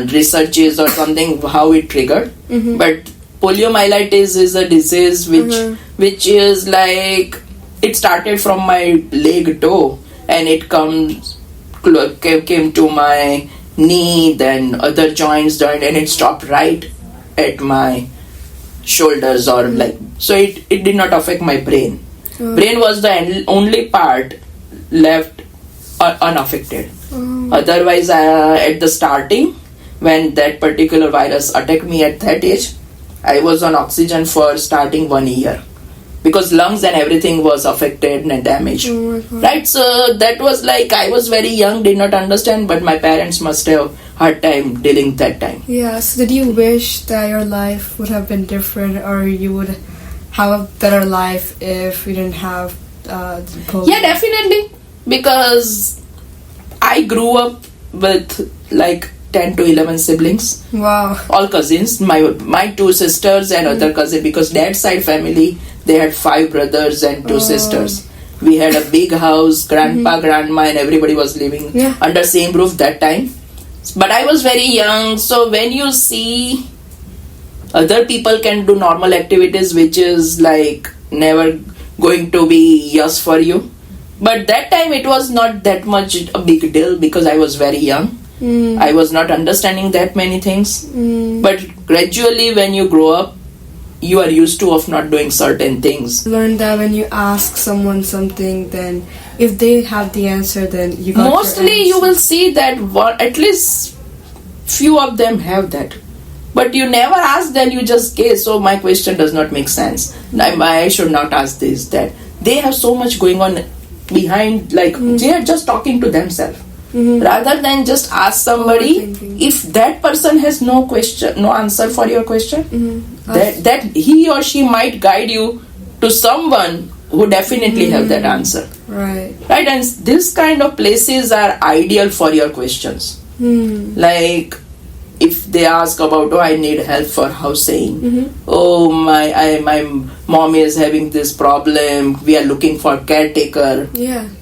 Speaker 5: researches or something, how it triggered. But poliomyelitis is a disease which is like, it started from my leg toe, and it came to my knee, then other joint, and it stopped right at my shoulders, or like, so it did not affect my brain. Brain was the only part left unaffected. Otherwise, at the starting, when that particular virus attacked me at that age, I was on oxygen for starting 1 year, because lungs and everything was affected and damaged. Right, so that was like, I was very young, did not understand, but my parents must have hard time dealing that time.
Speaker 1: Yeah, so did you wish that your life would have been different, or you would have a better life if you didn't have polio?
Speaker 5: Yeah, definitely, because I grew up with like 10 to 11 siblings.
Speaker 1: Wow.
Speaker 5: All cousins, my 2 sisters and other cousin, because dad's side family, they had 5 brothers and 2 sisters. We had a big house, grandpa, grandma, and everybody was living under same roof that time. But I was very young, so when you see other people can do normal activities, which is like never going to be yes for you. But that time it was not that much a big deal, because I was very young. I was not understanding that many things. But gradually when you grow up, you are used to of not doing certain things.
Speaker 1: Learn that when you ask someone something, then if they have the answer, then you got
Speaker 5: Mostly you will see that at least few of them have that. But you never ask, then you just guess, so my question does not make sense. I should not ask this, that. They have so much going on behind, like they are just talking to themselves. Rather than just ask somebody, if that person has no answer for your question, that he or she might guide you to someone who definitely have that answer.
Speaker 1: Right,
Speaker 5: and this kind of places are ideal for your questions. Like if they ask about, I need help for housing, my mom is having this problem, we are looking for caretaker.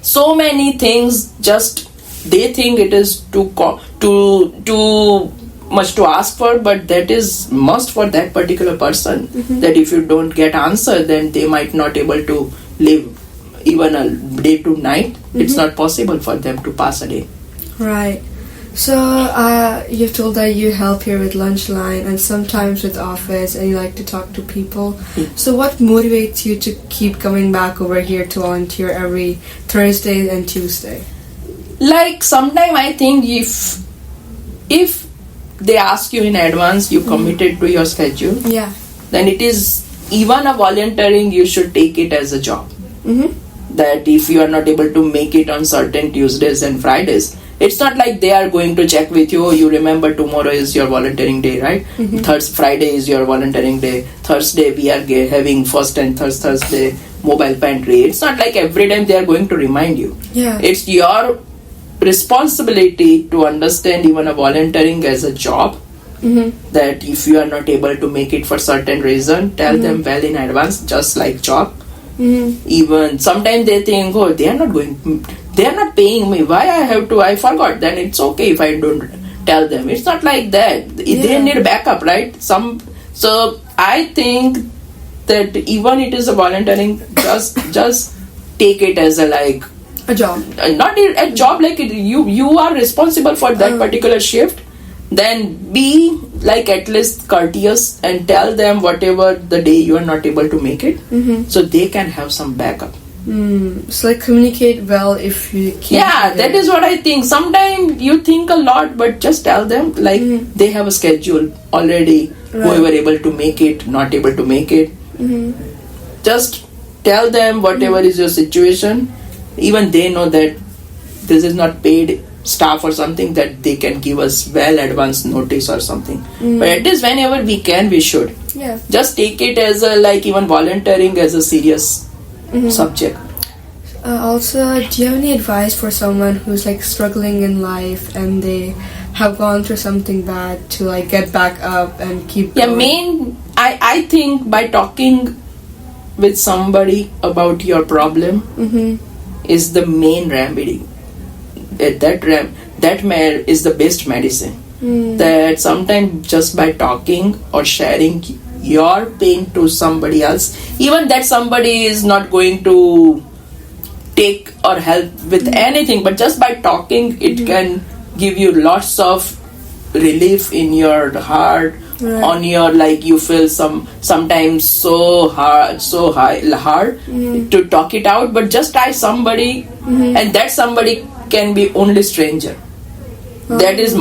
Speaker 5: So many things, just they think it is too much to ask for, but that is must for that particular person. That if you don't get answer, then they might not able to live even a day to night. It's not possible for them to pass a day.
Speaker 1: Right. So, you've told that you help here with lunch line and sometimes with office and you like to talk to people. So what motivates you to keep coming back over here to volunteer every Thursday and Tuesday?
Speaker 5: Like sometime I think if they ask you in advance, you committed to your schedule,
Speaker 1: Yeah.
Speaker 5: then it is even a volunteering, you should take it as a job. That if you are not able to make it on certain Tuesdays and Fridays, it's not like they are going to check with you, oh, you remember tomorrow is your volunteering day, right? Friday is your volunteering day. Thursday we are having first and third Thursday mobile pantry. It's not like every time they are going to remind you.
Speaker 1: Yeah.
Speaker 5: It's your responsibility to understand even a volunteering as a job. That if you are not able to make it for certain reason, tell them well in advance, just like job. Even sometimes they think, oh, they are not paying me, why I have to, I forgot, then it's okay if I don't tell them. It's not like that. They need backup, right? So I think that even it is a volunteering, just take it as
Speaker 1: A job.
Speaker 5: not a job, like you are responsible for that particular shift. Then be like at least courteous and tell them whatever the day you are not able to make it, so they can have some backup.
Speaker 1: So like communicate well if you can't.
Speaker 5: Yeah, that is what I think. Sometimes you think a lot, but just tell them like they have a schedule already. Whoever able to make it, not able to make it. Just tell them whatever is your situation. Even they know that this is not paid staff or something, that they can give us well advance notice or something. But at least whenever we can, we should.
Speaker 1: Yeah.
Speaker 5: Just take it as a like even volunteering as a serious subject.
Speaker 1: Also, do you have any advice for someone who's like struggling in life and they have gone through something bad to like get back up and keep going?
Speaker 5: I think by talking with somebody about your problem is the main remedy. That is the best medicine. That sometimes just by talking or sharing your pain to somebody else, even that somebody is not going to take or help with anything, but just by talking it can give you lots of relief in your heart. On your like you feel sometimes so hard to talk it out, but just try somebody, and that somebody can be only stranger. That is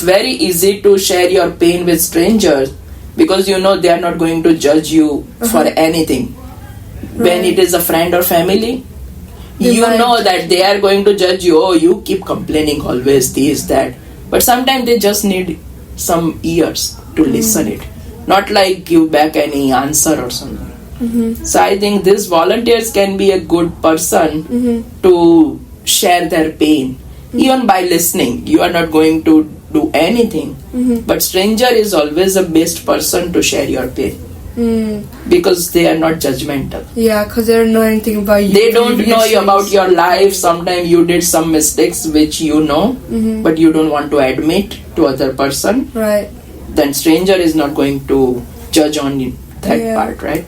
Speaker 5: very easy to share your pain with strangers, because you know they are not going to judge you for anything. When it is a friend or family, you know that they are going to judge you. Oh, you keep complaining always this that, but sometimes they just need some ears to listen it, not like give back any answer or something. So I think these volunteers can be a good person to share their pain. Even by listening, you are not going to do anything, but stranger is always the best person to share your pain, because they are not judgmental.
Speaker 1: Yeah, because they don't know anything about you.
Speaker 5: They don't know about your life. Sometimes you did some mistakes which you know, but you don't want to admit to other person.
Speaker 1: Right.
Speaker 5: Then stranger is not going to judge on that part, right?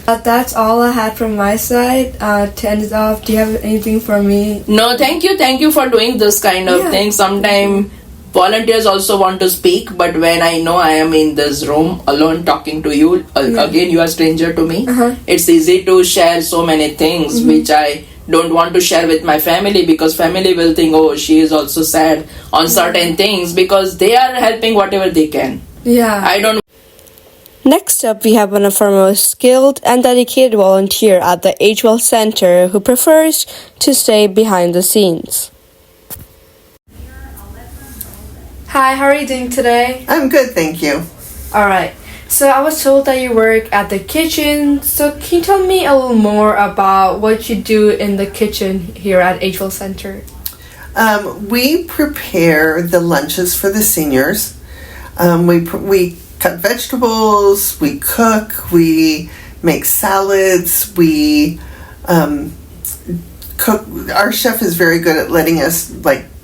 Speaker 1: That's all I had from my side. To end it off, do you have anything for me?
Speaker 5: No, thank you for doing this kind of thing. Sometimes volunteers also want to speak, but when I know I am in this room alone talking to you, again you are stranger to me, it's easy to share so many things which I don't want to share with my family, because family will think, oh, she is also sad on certain things, because they are helping whatever they can.
Speaker 1: Yeah.
Speaker 5: I don't.
Speaker 1: Next up, we have one of our most skilled and dedicated volunteer at the HWell Center who prefers to stay behind the scenes. Hi, how are you doing today?
Speaker 6: I'm good, thank you.
Speaker 1: Alright, so I was told that you work at the kitchen, so can you tell me a little more about what you do in the kitchen here at HWell Center?
Speaker 6: We prepare the lunches for the seniors. We cut vegetables, we cook, we make salads, we cook. Our chef is very good at letting us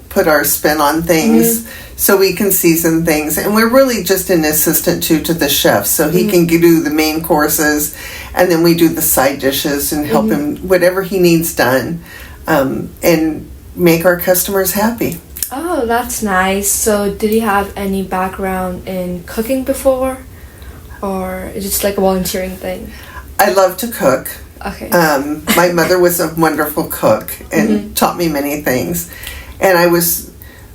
Speaker 6: put our spin on things, so we can season things, and we're really just an assistant to the chef, so he can do the main courses, and then we do the side dishes and help him whatever he needs done, and make our customers happy.
Speaker 1: Oh, that's nice. So, did you have any background in cooking before? Or is it just like a volunteering thing?
Speaker 6: I love to cook.
Speaker 1: Okay.
Speaker 6: My mother was a wonderful cook and taught me many things. And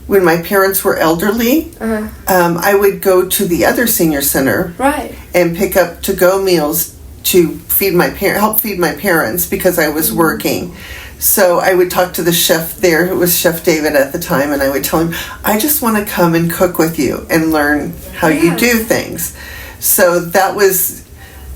Speaker 6: when my parents were elderly, I would go to the other senior center
Speaker 1: Right.
Speaker 6: and pick up to-go meals to help feed my parents because I was working. So I would talk to the chef there, who was Chef David at the time, and I would tell him, I just want to come and cook with you and learn how you do things. So that was,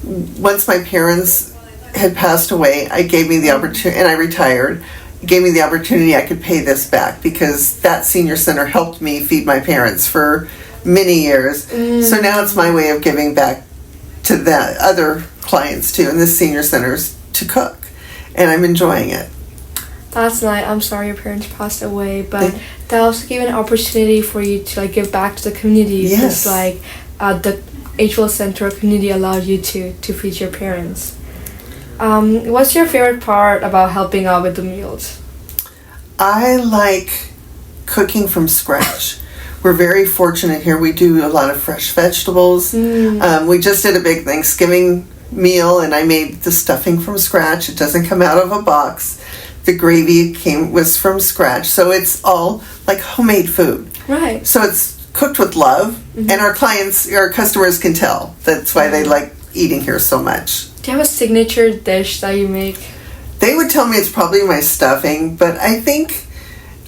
Speaker 6: once my parents had passed away, I gave me the opportunity, and I retired, gave me the opportunity I could pay this back because that senior center helped me feed my parents for many years. So now it's my way of giving back to the other clients too, and the senior centers to cook, and I'm enjoying it.
Speaker 1: That's nice. I'm sorry your parents passed away, but that also gave an opportunity for you to like give back to the community.
Speaker 6: Yes.
Speaker 1: Because like the HL Center community allowed you to feed your parents. What's your favorite part about helping out with the meals?
Speaker 6: I like cooking from scratch. We're very fortunate here. We do a lot of fresh vegetables. We just did a big Thanksgiving meal, and I made the stuffing from scratch. It doesn't come out of a box. The gravy was from scratch, so it's all like homemade food.
Speaker 1: Right.
Speaker 6: So it's cooked with love, and our customers can tell. That's why they like eating here so much.
Speaker 1: Do you have a signature dish that you make?
Speaker 6: They would tell me it's probably my stuffing, but I think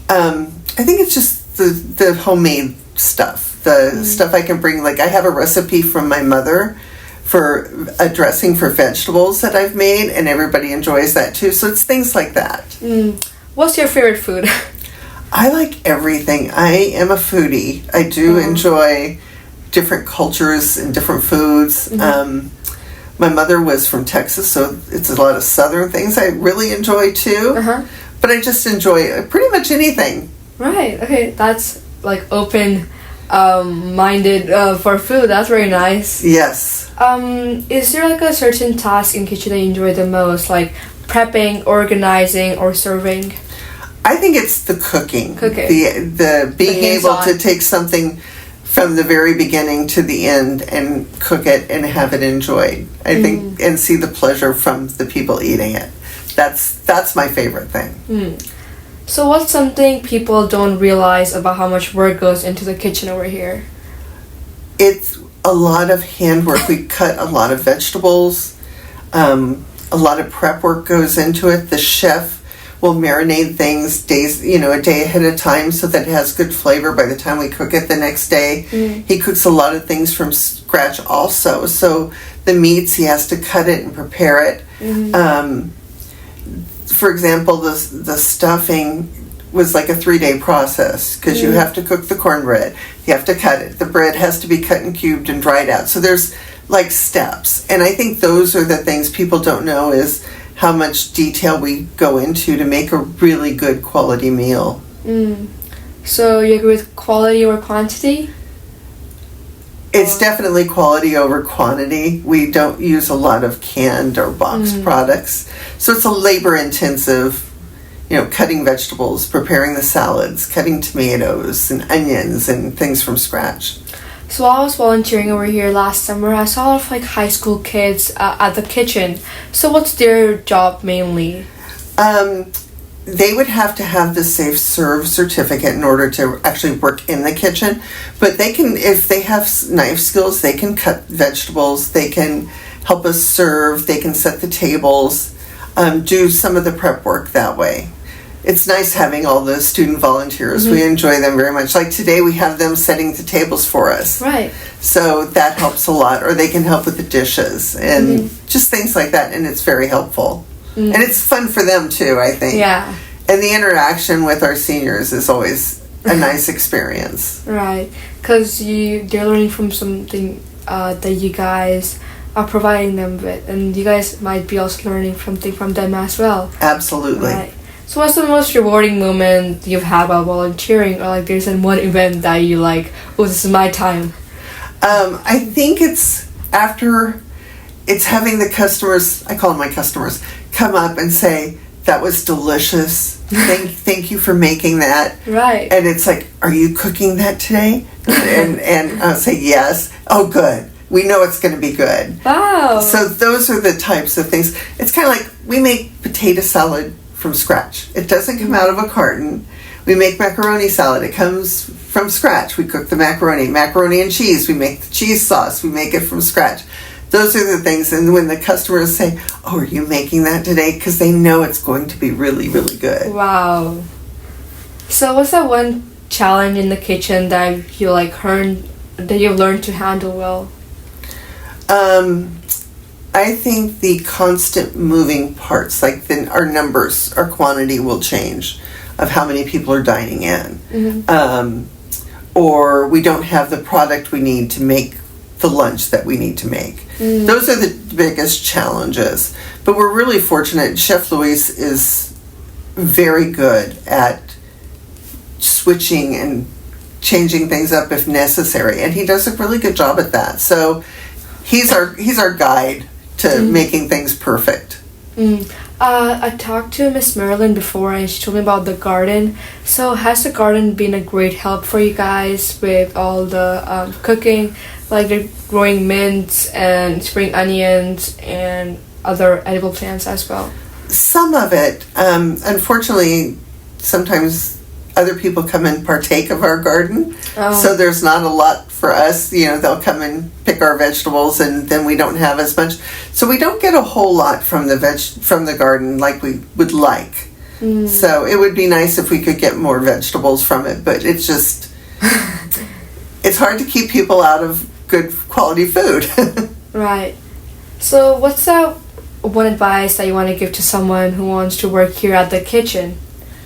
Speaker 6: it's just the homemade stuff. The stuff I can bring. Like I have a recipe from my mother for a dressing for vegetables that I've made, and everybody enjoys that too. So it's things like that.
Speaker 1: What's your favorite food?
Speaker 6: I like everything. I am a foodie. I do enjoy different cultures and different foods. My mother was from Texas, so it's a lot of southern things I really enjoy too. But I just enjoy pretty much anything.
Speaker 1: Right. Okay. That's like open-minded for food. That's very nice.
Speaker 6: Yes.
Speaker 1: Is there like a certain task in kitchen that you enjoy the most, like prepping, organizing, or serving?
Speaker 6: I think it's the cooking. The being able to take something from the very beginning to the end and cook it and have it enjoyed. I think, and see the pleasure from the people eating it. That's my favorite thing.
Speaker 1: So what's something people don't realize about how much work goes into the kitchen over here?
Speaker 6: It's a lot of handwork. We cut a lot of vegetables. A lot of prep work goes into it. The chef will marinate things a day ahead of time so that it has good flavor by the time we cook it the next day. He cooks a lot of things from scratch also. So the meats, he has to cut it and prepare it. For example, the stuffing was like a 3-day process because you have to cook the cornbread, you have to cut it, the bread has to be cut and cubed and dried out. So there's like steps, and I think those are the things people don't know is how much detail we go into to make a really good quality meal.
Speaker 1: So you agree with quality over quantity?
Speaker 6: It's definitely quality over quantity. We don't use a lot of canned or boxed products. So it's a labor-intensive, cutting vegetables, preparing the salads, cutting tomatoes and onions and things from scratch.
Speaker 1: So while I was volunteering over here last summer, I saw a lot of like high school kids at the kitchen. So what's their job mainly?
Speaker 6: They would have to have the Safe Serve certificate in order to actually work in the kitchen. But they can, if they have knife skills, they can cut vegetables, they can help us serve, they can set the tables, do some of the prep work that way. It's nice having all the student volunteers. We enjoy them very much. Like today we have them setting the tables for us.
Speaker 1: Right.
Speaker 6: So that helps a lot. Or they can help with the dishes and just things like that. And it's very helpful. And it's fun for them too, I think.
Speaker 1: Yeah.
Speaker 6: And the interaction with our seniors is always a nice experience.
Speaker 1: Right. Because they're learning from something that you guys are providing them with. And you guys might be also learning something from them as well.
Speaker 6: Absolutely.
Speaker 1: Right. So what's the most rewarding moment you've had while volunteering? Or like there's one event that you like, oh, this is my time?
Speaker 6: I think it's having the customers, I call them my customers, come up and say, that was delicious. thank you for making that.
Speaker 1: Right.
Speaker 6: And it's like, are you cooking that today? And I'll say yes. Oh, good. We know it's going to be good.
Speaker 1: Wow.
Speaker 6: So those are the types of things. It's kind of like we make potato salad from scratch. It doesn't come out of a carton. We make macaroni salad. It comes from scratch. We cook the macaroni and cheese. We make the cheese sauce. We make it from scratch. Those are the things. And when the customers say, oh, are you making that today? Because they know it's going to be really, really good.
Speaker 1: Wow. So what's that one challenge in the kitchen that you that you've learned to handle well?
Speaker 6: I think the constant moving parts, like our numbers, our quantity will change of how many people are dining in. Or we don't have the product we need to make the lunch that we need to make. Those are the biggest challenges. But we're really fortunate. Chef Luis is very good at switching and changing things up if necessary, and he does a really good job at that. So he's our guide to making things perfect.
Speaker 1: I talked to Miss Marilyn before, and she told me about the garden. So has the garden been a great help for you guys with all the cooking, like the growing mints and spring onions and other edible plants as well?
Speaker 6: Some of it. Unfortunately, sometimes other people come and partake of our garden, so there's not a lot for us. They'll come and pick our vegetables, and then we don't have as much. So we don't get a whole lot from the garden like we would like. So it would be nice if we could get more vegetables from it, but it's just it's hard to keep people out of good quality food.
Speaker 1: Right. So what's that one advice that you want to give to someone who wants to work here at the kitchen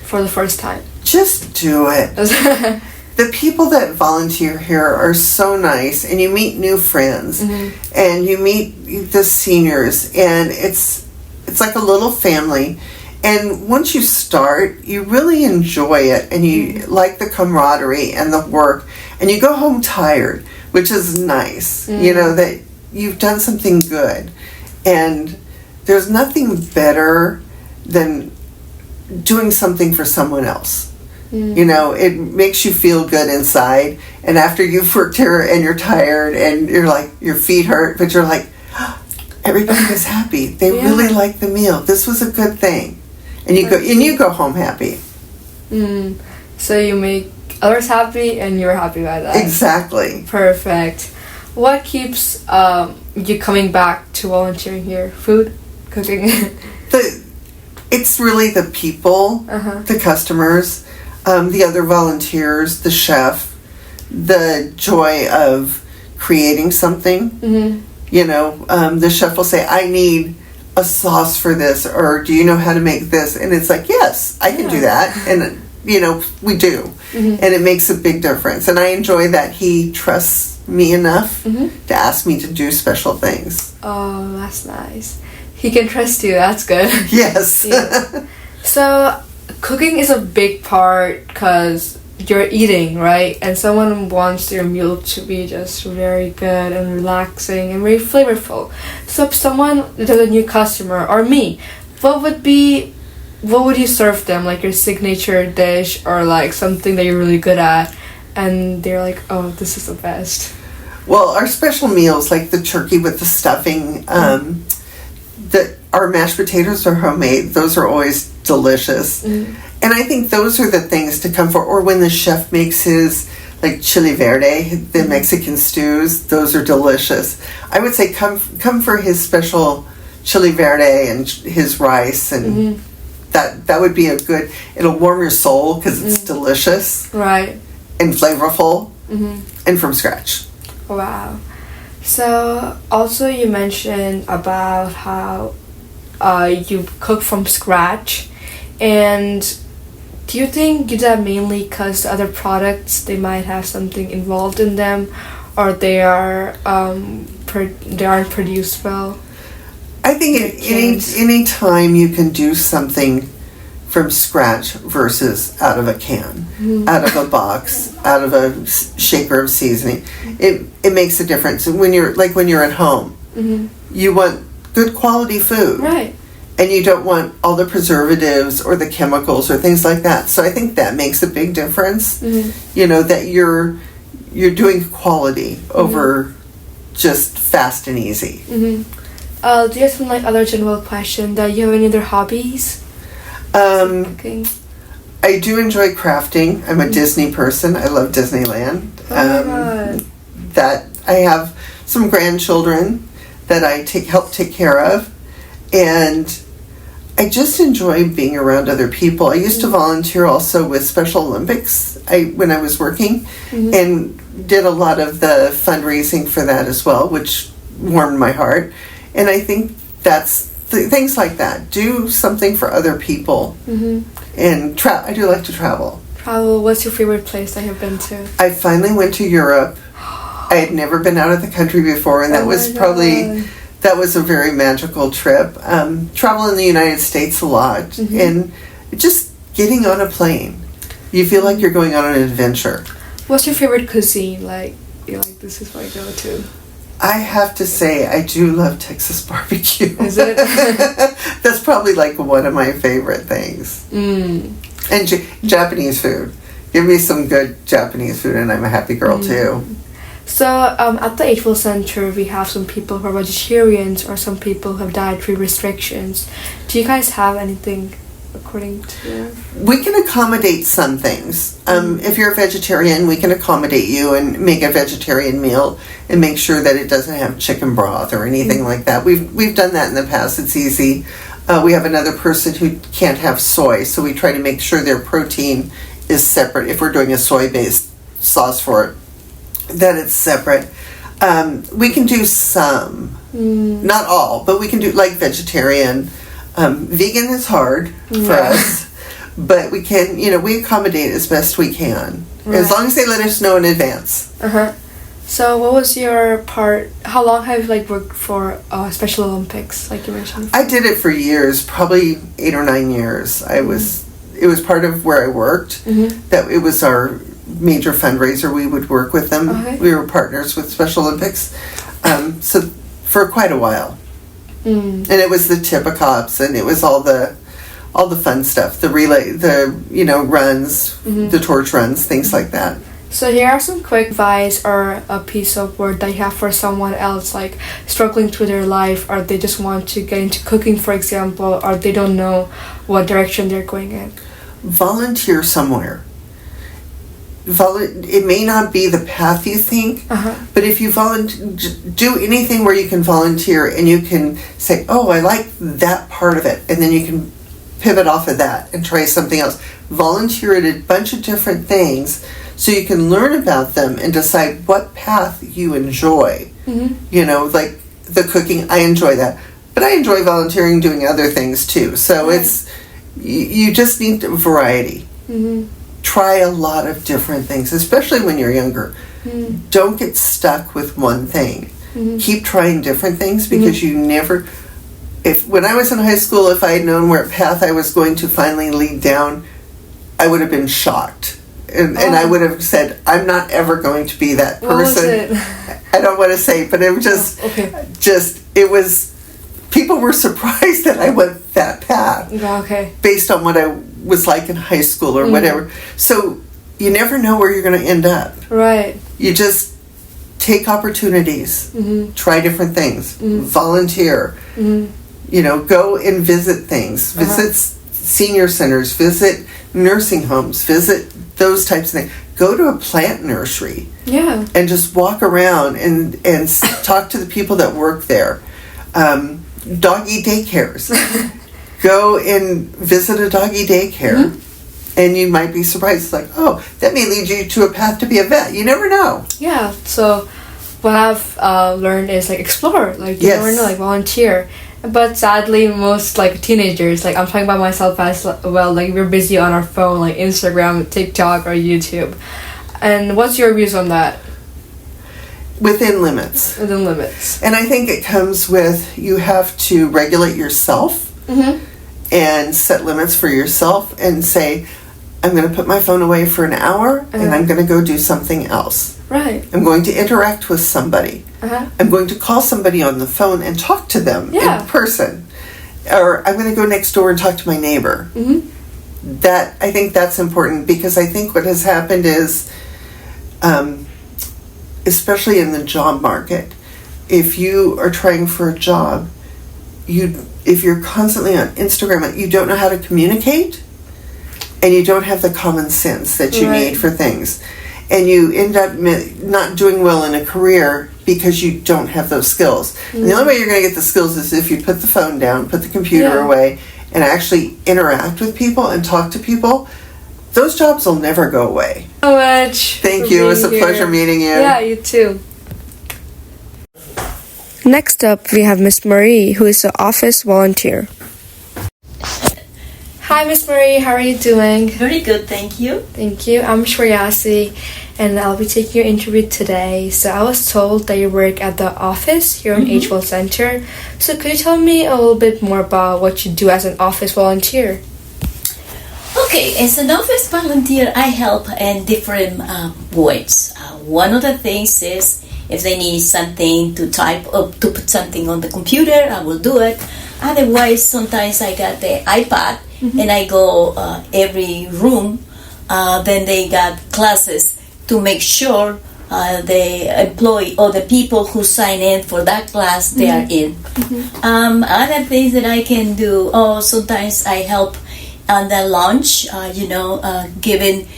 Speaker 1: for the first time?
Speaker 6: Just do it. The people that volunteer here are so nice, and you meet new friends, and you meet the seniors, and it's like a little family. And once you start, you really enjoy it, and you like the camaraderie and the work, and you go home tired, which is nice. That you've done something good, and there's nothing better than doing something for someone else. It makes you feel good inside, and after you've worked here and you're tired and you're like, your feet hurt, but you're like, everybody was happy. They really liked the meal. This was a good thing. And you go home happy.
Speaker 1: So you make others happy and you're happy by that.
Speaker 6: Exactly.
Speaker 1: Perfect. What keeps you coming back to volunteering here? Food? Cooking?
Speaker 6: It's really the people, the customers, the other volunteers, the chef, the joy of creating something. The chef will say, I need a sauce for this, or do you know how to make this? And it's like, yes, I can do that. And, we do. And it makes a big difference. And I enjoy that he trusts me enough to ask me to do special things.
Speaker 1: Oh, that's nice. He can trust you. That's good.
Speaker 6: Yes.
Speaker 1: Yeah. So cooking is a big part because you're eating, right? And someone wants their meal to be just very good and relaxing and very flavorful. So if someone is a new customer, or me, what would you serve them? Like your signature dish, or like something that you're really good at, and they're like, oh, this is the best.
Speaker 6: Well, our special meals, like the turkey with the stuffing, our mashed potatoes are homemade. Those are always delicious. And I think those are the things to come for. Or when the chef makes his like chili verde, the Mexican stews, those are delicious. I would say come for his special chili verde and his rice, and that would be it'll warm your soul because it's delicious.
Speaker 1: Right.
Speaker 6: And flavorful and from scratch.
Speaker 1: Wow. So also you mentioned about how you cook from scratch, and do you think you do that mainly because the other products, they might have something involved in them, or they aren't produced well?
Speaker 6: I think any time you can do something from scratch versus out of a can, out of a box, out of a shaker of seasoning, it makes a difference. When you're at home, you want good quality food,
Speaker 1: right?
Speaker 6: and you don't want all the preservatives or the chemicals or things like that. So I think that makes a big difference. You know, that you're doing quality over just fast and easy.
Speaker 1: Do you have some like other general question that you have any other hobbies? Cooking.
Speaker 6: I do enjoy crafting. I'm a Disney person. I love Disneyland.
Speaker 1: Oh my God.
Speaker 6: That I have some grandchildren that I help take care of, and I just enjoy being around other people. I used to volunteer also with Special Olympics when I was working, and did a lot of the fundraising for that as well, which warmed my heart. And I think that's things like that. Do something for other people. And I do like to travel.
Speaker 1: Travel. What's your favorite place that you've been to?
Speaker 6: I finally went to Europe. I had never been out of the country before, and that was a very magical trip. Travel in the United States a lot, and just getting on a plane. You feel like you're going on an adventure.
Speaker 1: What's your favorite cuisine? Like, you're like, this is what I go to.
Speaker 6: I have to say, I do love Texas barbecue.
Speaker 1: Is it?
Speaker 6: That's probably like one of my favorite things. And Japanese food. Give me some good Japanese food, and I'm a happy girl too.
Speaker 1: So at the Agewell Center, we have some people who are vegetarians or some people who have dietary restrictions. Do you guys have anything according to...
Speaker 6: We can accommodate some things. If you're a vegetarian, we can accommodate you and make a vegetarian meal and make sure that it doesn't have chicken broth or anything like that. We've done that in the past. It's easy. We have another person who can't have soy, so we try to make sure their protein is separate. If we're doing a soy-based sauce for it, that it's separate. We can do some, not all, but we can do like vegetarian. Vegan is hard for us, but we can, we accommodate as best we can, as long as they let us know in advance.
Speaker 1: So what was your part, how long have you worked for Special Olympics, like you mentioned?
Speaker 6: I did it for years, probably 8 or 9 years. It was part of where I worked, that it was our major fundraiser. We would work with them. We were partners with Special Olympics, so for quite a while. And it was the Tipicops, and it was all the fun stuff, the relay, the runs, the torch runs, things like that.
Speaker 1: So here are some quick advice or a piece of word that you have for someone else, like struggling through their life, or they just want to get into cooking, for example, or they don't know what direction they're going in.
Speaker 6: Volunteer somewhere. It may not be the path you think, but if you do anything where you can volunteer and you can say, oh, I like that part of it, and then you can pivot off of that and try something else. Volunteer at a bunch of different things so you can learn about them and decide what path you enjoy. Like the cooking, I enjoy that, but I enjoy volunteering doing other things too. So it's you just need variety. Try a lot of different things, especially when you're younger. Don't get stuck with one thing. Keep trying different things, because you never... When I was in high school, if I had known where path I was going to finally lead down, I would have been shocked. And I would have said, I'm not ever going to be that person.
Speaker 1: What was it?
Speaker 6: I don't want to say, but it was it was... People were surprised that I went that path. Based on what I was like in high school or whatever. So you never know where you're going to end up.
Speaker 1: Right.
Speaker 6: You just take opportunities, try different things, volunteer, go and visit things, visit senior centers, visit nursing homes, visit those types of things. Go to a plant nursery and just walk around and talk to the people that work there. Doggy daycares. Go and visit a doggy daycare, and you might be surprised. It's like, oh, that may lead you to a path to be a vet. You never know.
Speaker 1: Yeah. So what I've learned is explore. You never know, volunteer. But sadly, most teenagers, I'm talking about myself as well. We're busy on our phone, Instagram, TikTok, or YouTube. And what's your views on that?
Speaker 6: Within limits.
Speaker 1: Within limits.
Speaker 6: And I think it comes with, you have to regulate yourself and set limits for yourself and say, I'm going to put my phone away for an hour and I'm going to go do something else.
Speaker 1: Right.
Speaker 6: I'm going to interact with somebody. I'm going to call somebody on the phone and talk to them in person. or I'm going to go next door and talk to my neighbor. That, I think that's important, because I think what has happened is, especially in the job market, if you are trying for a job, if you're constantly on Instagram, you don't know how to communicate, and you don't have the common sense that you need for things, and you end up not doing well in a career because you don't have those skills. And the only way you're going to get the skills is if you put the phone down, put the computer away, and actually interact with people and talk to people. Those jobs will never go away.
Speaker 1: So much.
Speaker 6: Thank you. It was a pleasure meeting you.
Speaker 1: Yeah, you too. Next up, we have Miss Marie, who is an office volunteer. Hi, Miss Marie. How are you doing?
Speaker 7: Very good, thank you.
Speaker 1: Thank you. I'm Shreyasi, and I'll be taking your interview today. So I was told that you work at the office here in HWell Center. So could you tell me a little bit more about what you do as an office volunteer?
Speaker 7: Okay, as an office volunteer, I help in different ways. One of the things is if they need something to type up, to put something on the computer, I will do it. Otherwise, sometimes I got the iPad and I go every room. Then they got classes to make sure the employee or the people who sign in for that class, they are in. Other things that I can do, sometimes I help on the lunch, giving,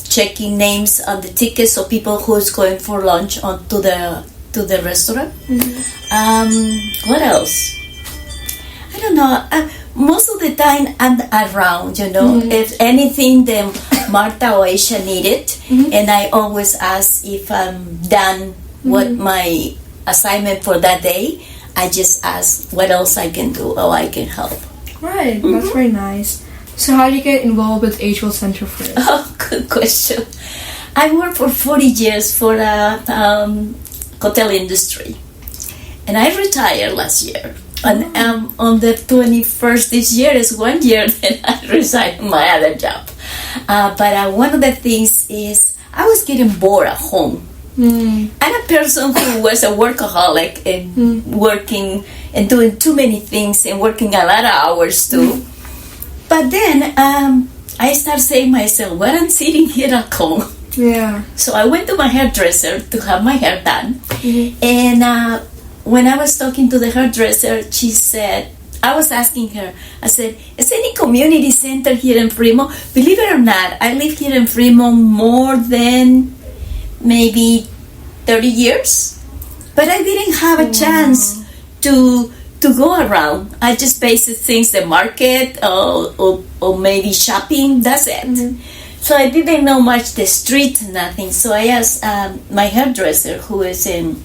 Speaker 7: checking names on the tickets of people who's going for lunch to the restaurant. What else? I don't know. Most of the time I'm around, if anything then Marta or Aisha need it, and I always ask if I'm done what my assignment for that day. I just ask what else I can do or I can help.
Speaker 1: Right, that's very nice. So how do you get involved with HWell Center first?
Speaker 7: Oh, good question. I worked for 40 years for the hotel industry, and I retired last year. And on the 21st this year is 1 year that I resigned my other job. But one of the things is I was getting bored at home. I'm a person who was a workaholic and working and doing too many things and working a lot of hours too. But then I started saying myself, well, I'm sitting here at home.
Speaker 1: Yeah.
Speaker 7: So I went to my hairdresser to have my hair done. And when I was talking to the hairdresser, she said, I was asking her, I said, is there any community center here in Fremont? Believe it or not, I live here in Fremont more than maybe 30 years. But I didn't have a chance to go around. I just basic things, the market or maybe shopping, that's it. So I didn't know much the street, nothing. So I asked my hairdresser, who is in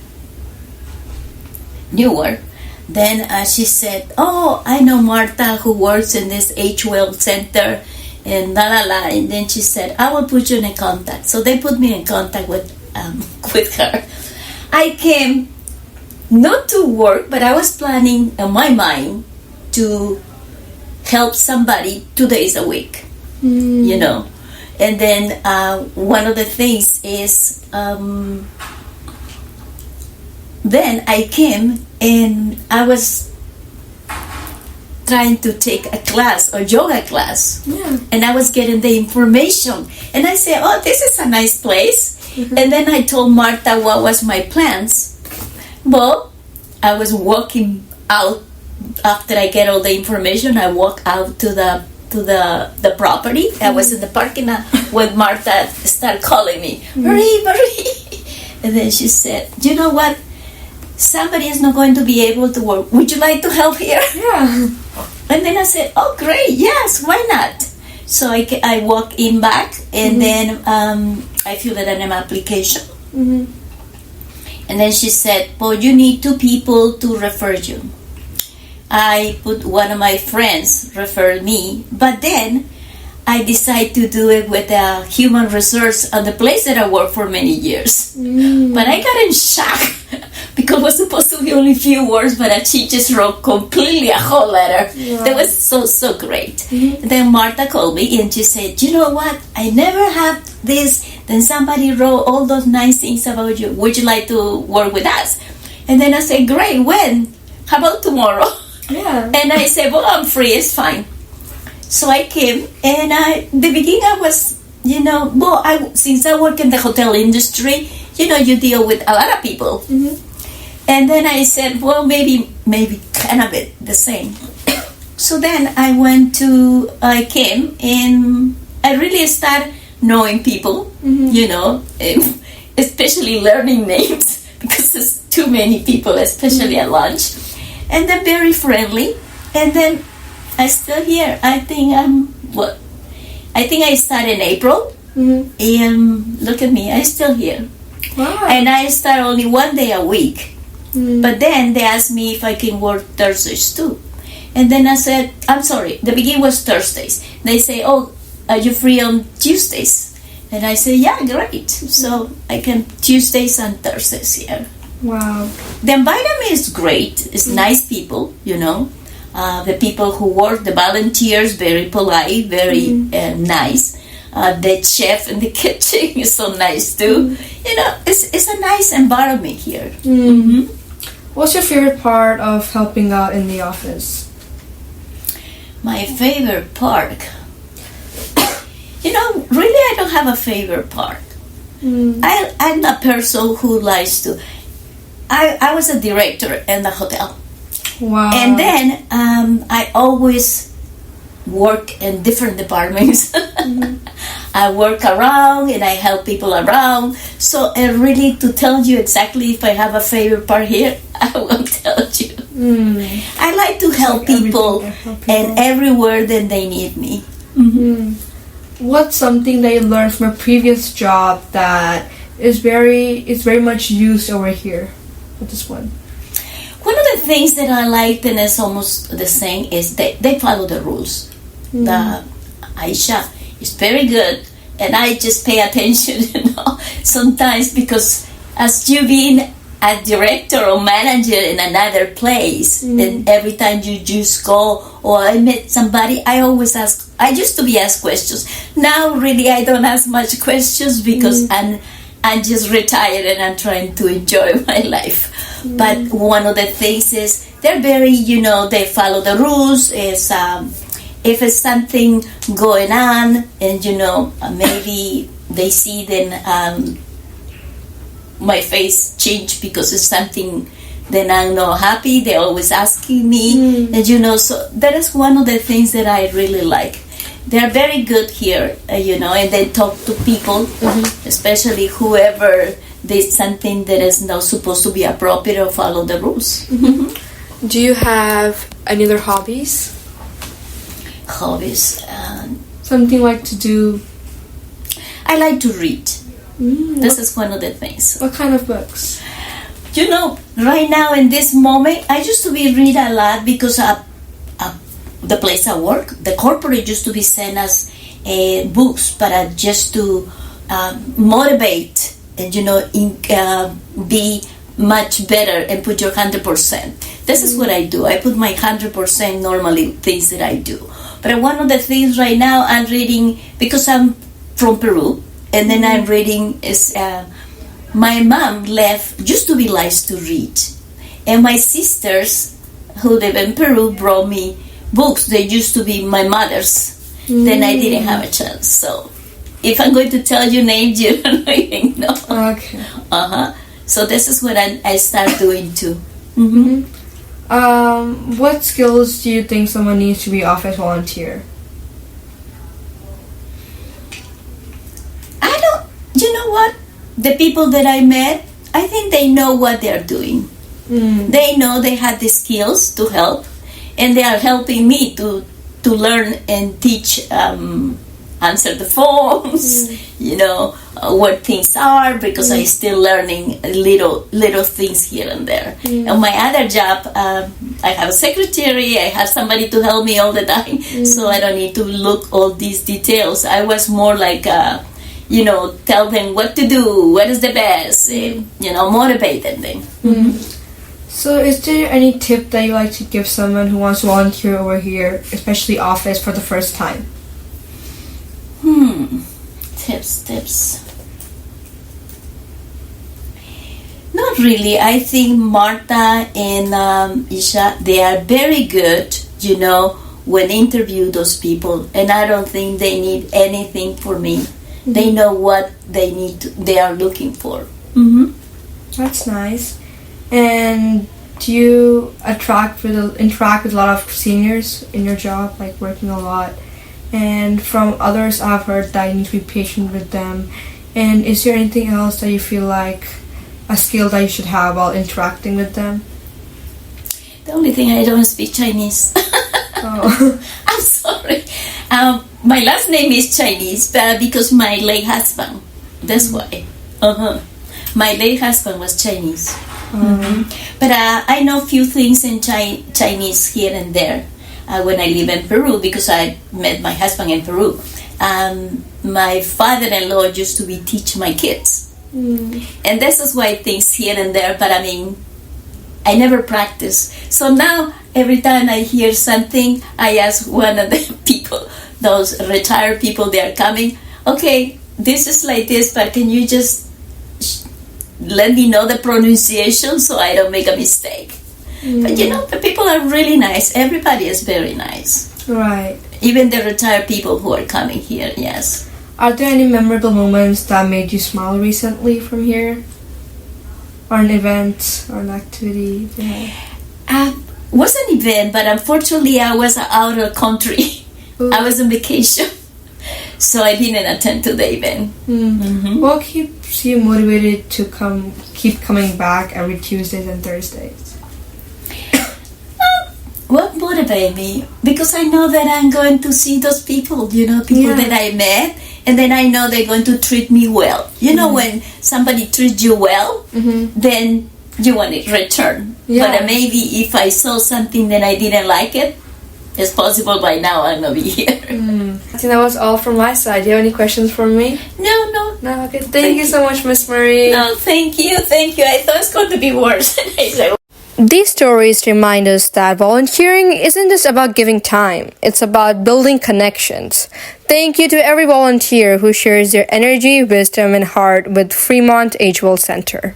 Speaker 7: Newark. Then she said, I know Marta who works in this HWell Center and la la la. And then she said, I will put you in contact. So they put me in contact with her. I came not to work, but I was planning in my mind to help somebody 2 days a week, And then one of the things is then I came and I was trying to take a class or yoga class. And I was getting the information. And I said, this is a nice place. And then I told Marta what was my plans. Well, I was walking out after I get all the information. I walk out to the property. I was in the parking lot when Marta started calling me, Marie. And then she said, you know what? Somebody is not going to be able to work. Would you like to help here?
Speaker 1: Yeah.
Speaker 7: And then I said, great, yes, why not? So I walk in back, and then I filled out an application. And then she said, well, you need 2 people to refer you. I put one of my friends refer me, but then I decided to do it with a human resource at the place that I worked for many years. But I got in shock because it was supposed to be only a few words, but she just wrote completely a whole letter. That was so great. Then Marta called me and she said, you know what? I never had this. Then somebody wrote all those nice things about you. Would you like to work with us? And then I said, great, when? How about tomorrow?
Speaker 1: Yeah.
Speaker 7: And I said, well, I'm free, it's fine. So I came, and the beginning I was, since I work in the hotel industry, you deal with a lot of people. And then I said, well, maybe kind of it the same. So then I came, and I really started knowing people, especially learning names, because there's too many people, especially at lunch. And then very friendly. And then I'm still here. I think I started in April. And look at me, I'm still here.
Speaker 1: Wow.
Speaker 7: And I start only one day a week. But then they asked me if I can work Thursdays too. And then I said, I'm sorry, the beginning was Thursdays. They say, oh, are you free on Tuesdays? And I say, yeah, great. So I can Tuesdays and Thursdays here.
Speaker 1: Wow.
Speaker 7: The environment is great. It's nice people, the people who work, the volunteers, very polite, very nice. The chef in the kitchen is so nice too. It's a nice environment here.
Speaker 1: What's your favorite part of helping out in the office?
Speaker 7: My favorite part? Really I don't have a favorite part. I'm a person who likes to... I was a director in the hotel.
Speaker 1: Wow.
Speaker 7: And then I always work in different departments. I work around and I help people around. So really to tell you exactly if I have a favorite part here, I won't tell you. I like to help people, and everywhere that they need me.
Speaker 1: What's something that you learned from a previous job that is very much used over here with this one?
Speaker 7: One of the things that I liked, and it's almost the same, is they follow the rules. The Aisha is very good, and I just pay attention, sometimes, because as you being a director or manager in another place, and every time you just go, or I met somebody, I always ask. I used to be asked questions. Now, really, I don't ask much questions because I'm just retired and I'm trying to enjoy my life. But one of the things is they're very, they follow the rules. Is if it's something going on, and maybe they see then my face change because it's something then I'm not happy. They're always asking me, and so that is one of the things that I really like. They're very good here, and they talk to people, especially whoever did something that is not supposed to be appropriate or follow the rules.
Speaker 1: Do you have any other hobbies?
Speaker 7: Hobbies?
Speaker 1: Something you like to do?
Speaker 7: I like to read. This is one of the things.
Speaker 1: What kind of books?
Speaker 7: Right now in this moment, I used to read a lot because the place I work, the corporate used to be send us books, but just to motivate and be much better and put your 100%. This is what I do. I put my 100% normally things that I do. But one of the things right now I'm reading, because I'm from Peru, and then I'm reading is my mom used to be likes to read, and my sisters who live in Peru brought me books. They used to be my mother's. Then I didn't have a chance. So if I'm going to tell you names, you don't even know.
Speaker 1: Okay.
Speaker 7: So this is what I start doing too.
Speaker 1: What skills do you think someone needs to be office volunteer?
Speaker 7: You know what? The people that I met, I think they know what they're doing. They know they have the skills to help, and they are helping me to learn and teach, answer the phones, what things are, because I'm still learning little things here and there. And my other job, I have a secretary, I have somebody to help me all the time, so I don't need to look all these details. I was more like, tell them what to do, what is the best, motivate them.
Speaker 1: So is there any tip that you like to give someone who wants to volunteer over here, especially office, for the first time?
Speaker 7: Tips. Not Not really. I think Marta and Isha, they are very good, when interview those people. And I don't think they need anything for me. Mm-hmm. They know what they are looking for. Mm-hmm.
Speaker 1: That's nice. And do you interact with a lot of seniors in your job, like working a lot? And from others, I've heard that you need to be patient with them. And is there anything else that you feel like a skill that you should have while interacting with them?
Speaker 7: The only thing, I don't speak Chinese.
Speaker 1: Oh.
Speaker 7: I'm sorry. My last name is Chinese, but because my late husband, that's why. My late husband was Chinese. But I know a few things in Chinese here and there when I live in Peru, because I met my husband in Peru. My father-in-law used to teach my kids. And this is why things here and there, but I never practice. So now, every time I hear something, I ask one of the people, those retired people, they are coming, okay, this is like this, but can you just let me know the pronunciation so I don't make a mistake? But the people are really nice. Everybody is very nice.
Speaker 1: Right.
Speaker 7: Even the retired people who are coming here, yes.
Speaker 1: Are there any memorable moments that made you smile recently from here? Or an event or an activity?
Speaker 7: Was an event, but unfortunately I was out of country.
Speaker 1: Ooh.
Speaker 7: I was on vacation, so I didn't attend to the event.
Speaker 1: What keeps you motivated to keep coming back every Tuesdays and Thursdays?
Speaker 7: What motivates me? Because I know that I'm going to see those people, that I met, and then I know they're going to treat me well. When somebody treats you well, then you want to return. But maybe if I saw something that I didn't like it, it's possible by now I'm going to be here.
Speaker 1: I think that was all from my side. Do you have any questions for me?
Speaker 7: No.
Speaker 1: No, okay. Thank you so much, Miss Marie.
Speaker 7: No, thank you. I thought it's going to be worse.
Speaker 1: These stories remind us that volunteering isn't just about giving time, it's about building connections. Thank you to every volunteer who shares their energy, wisdom, and heart with Fremont Age Well Center.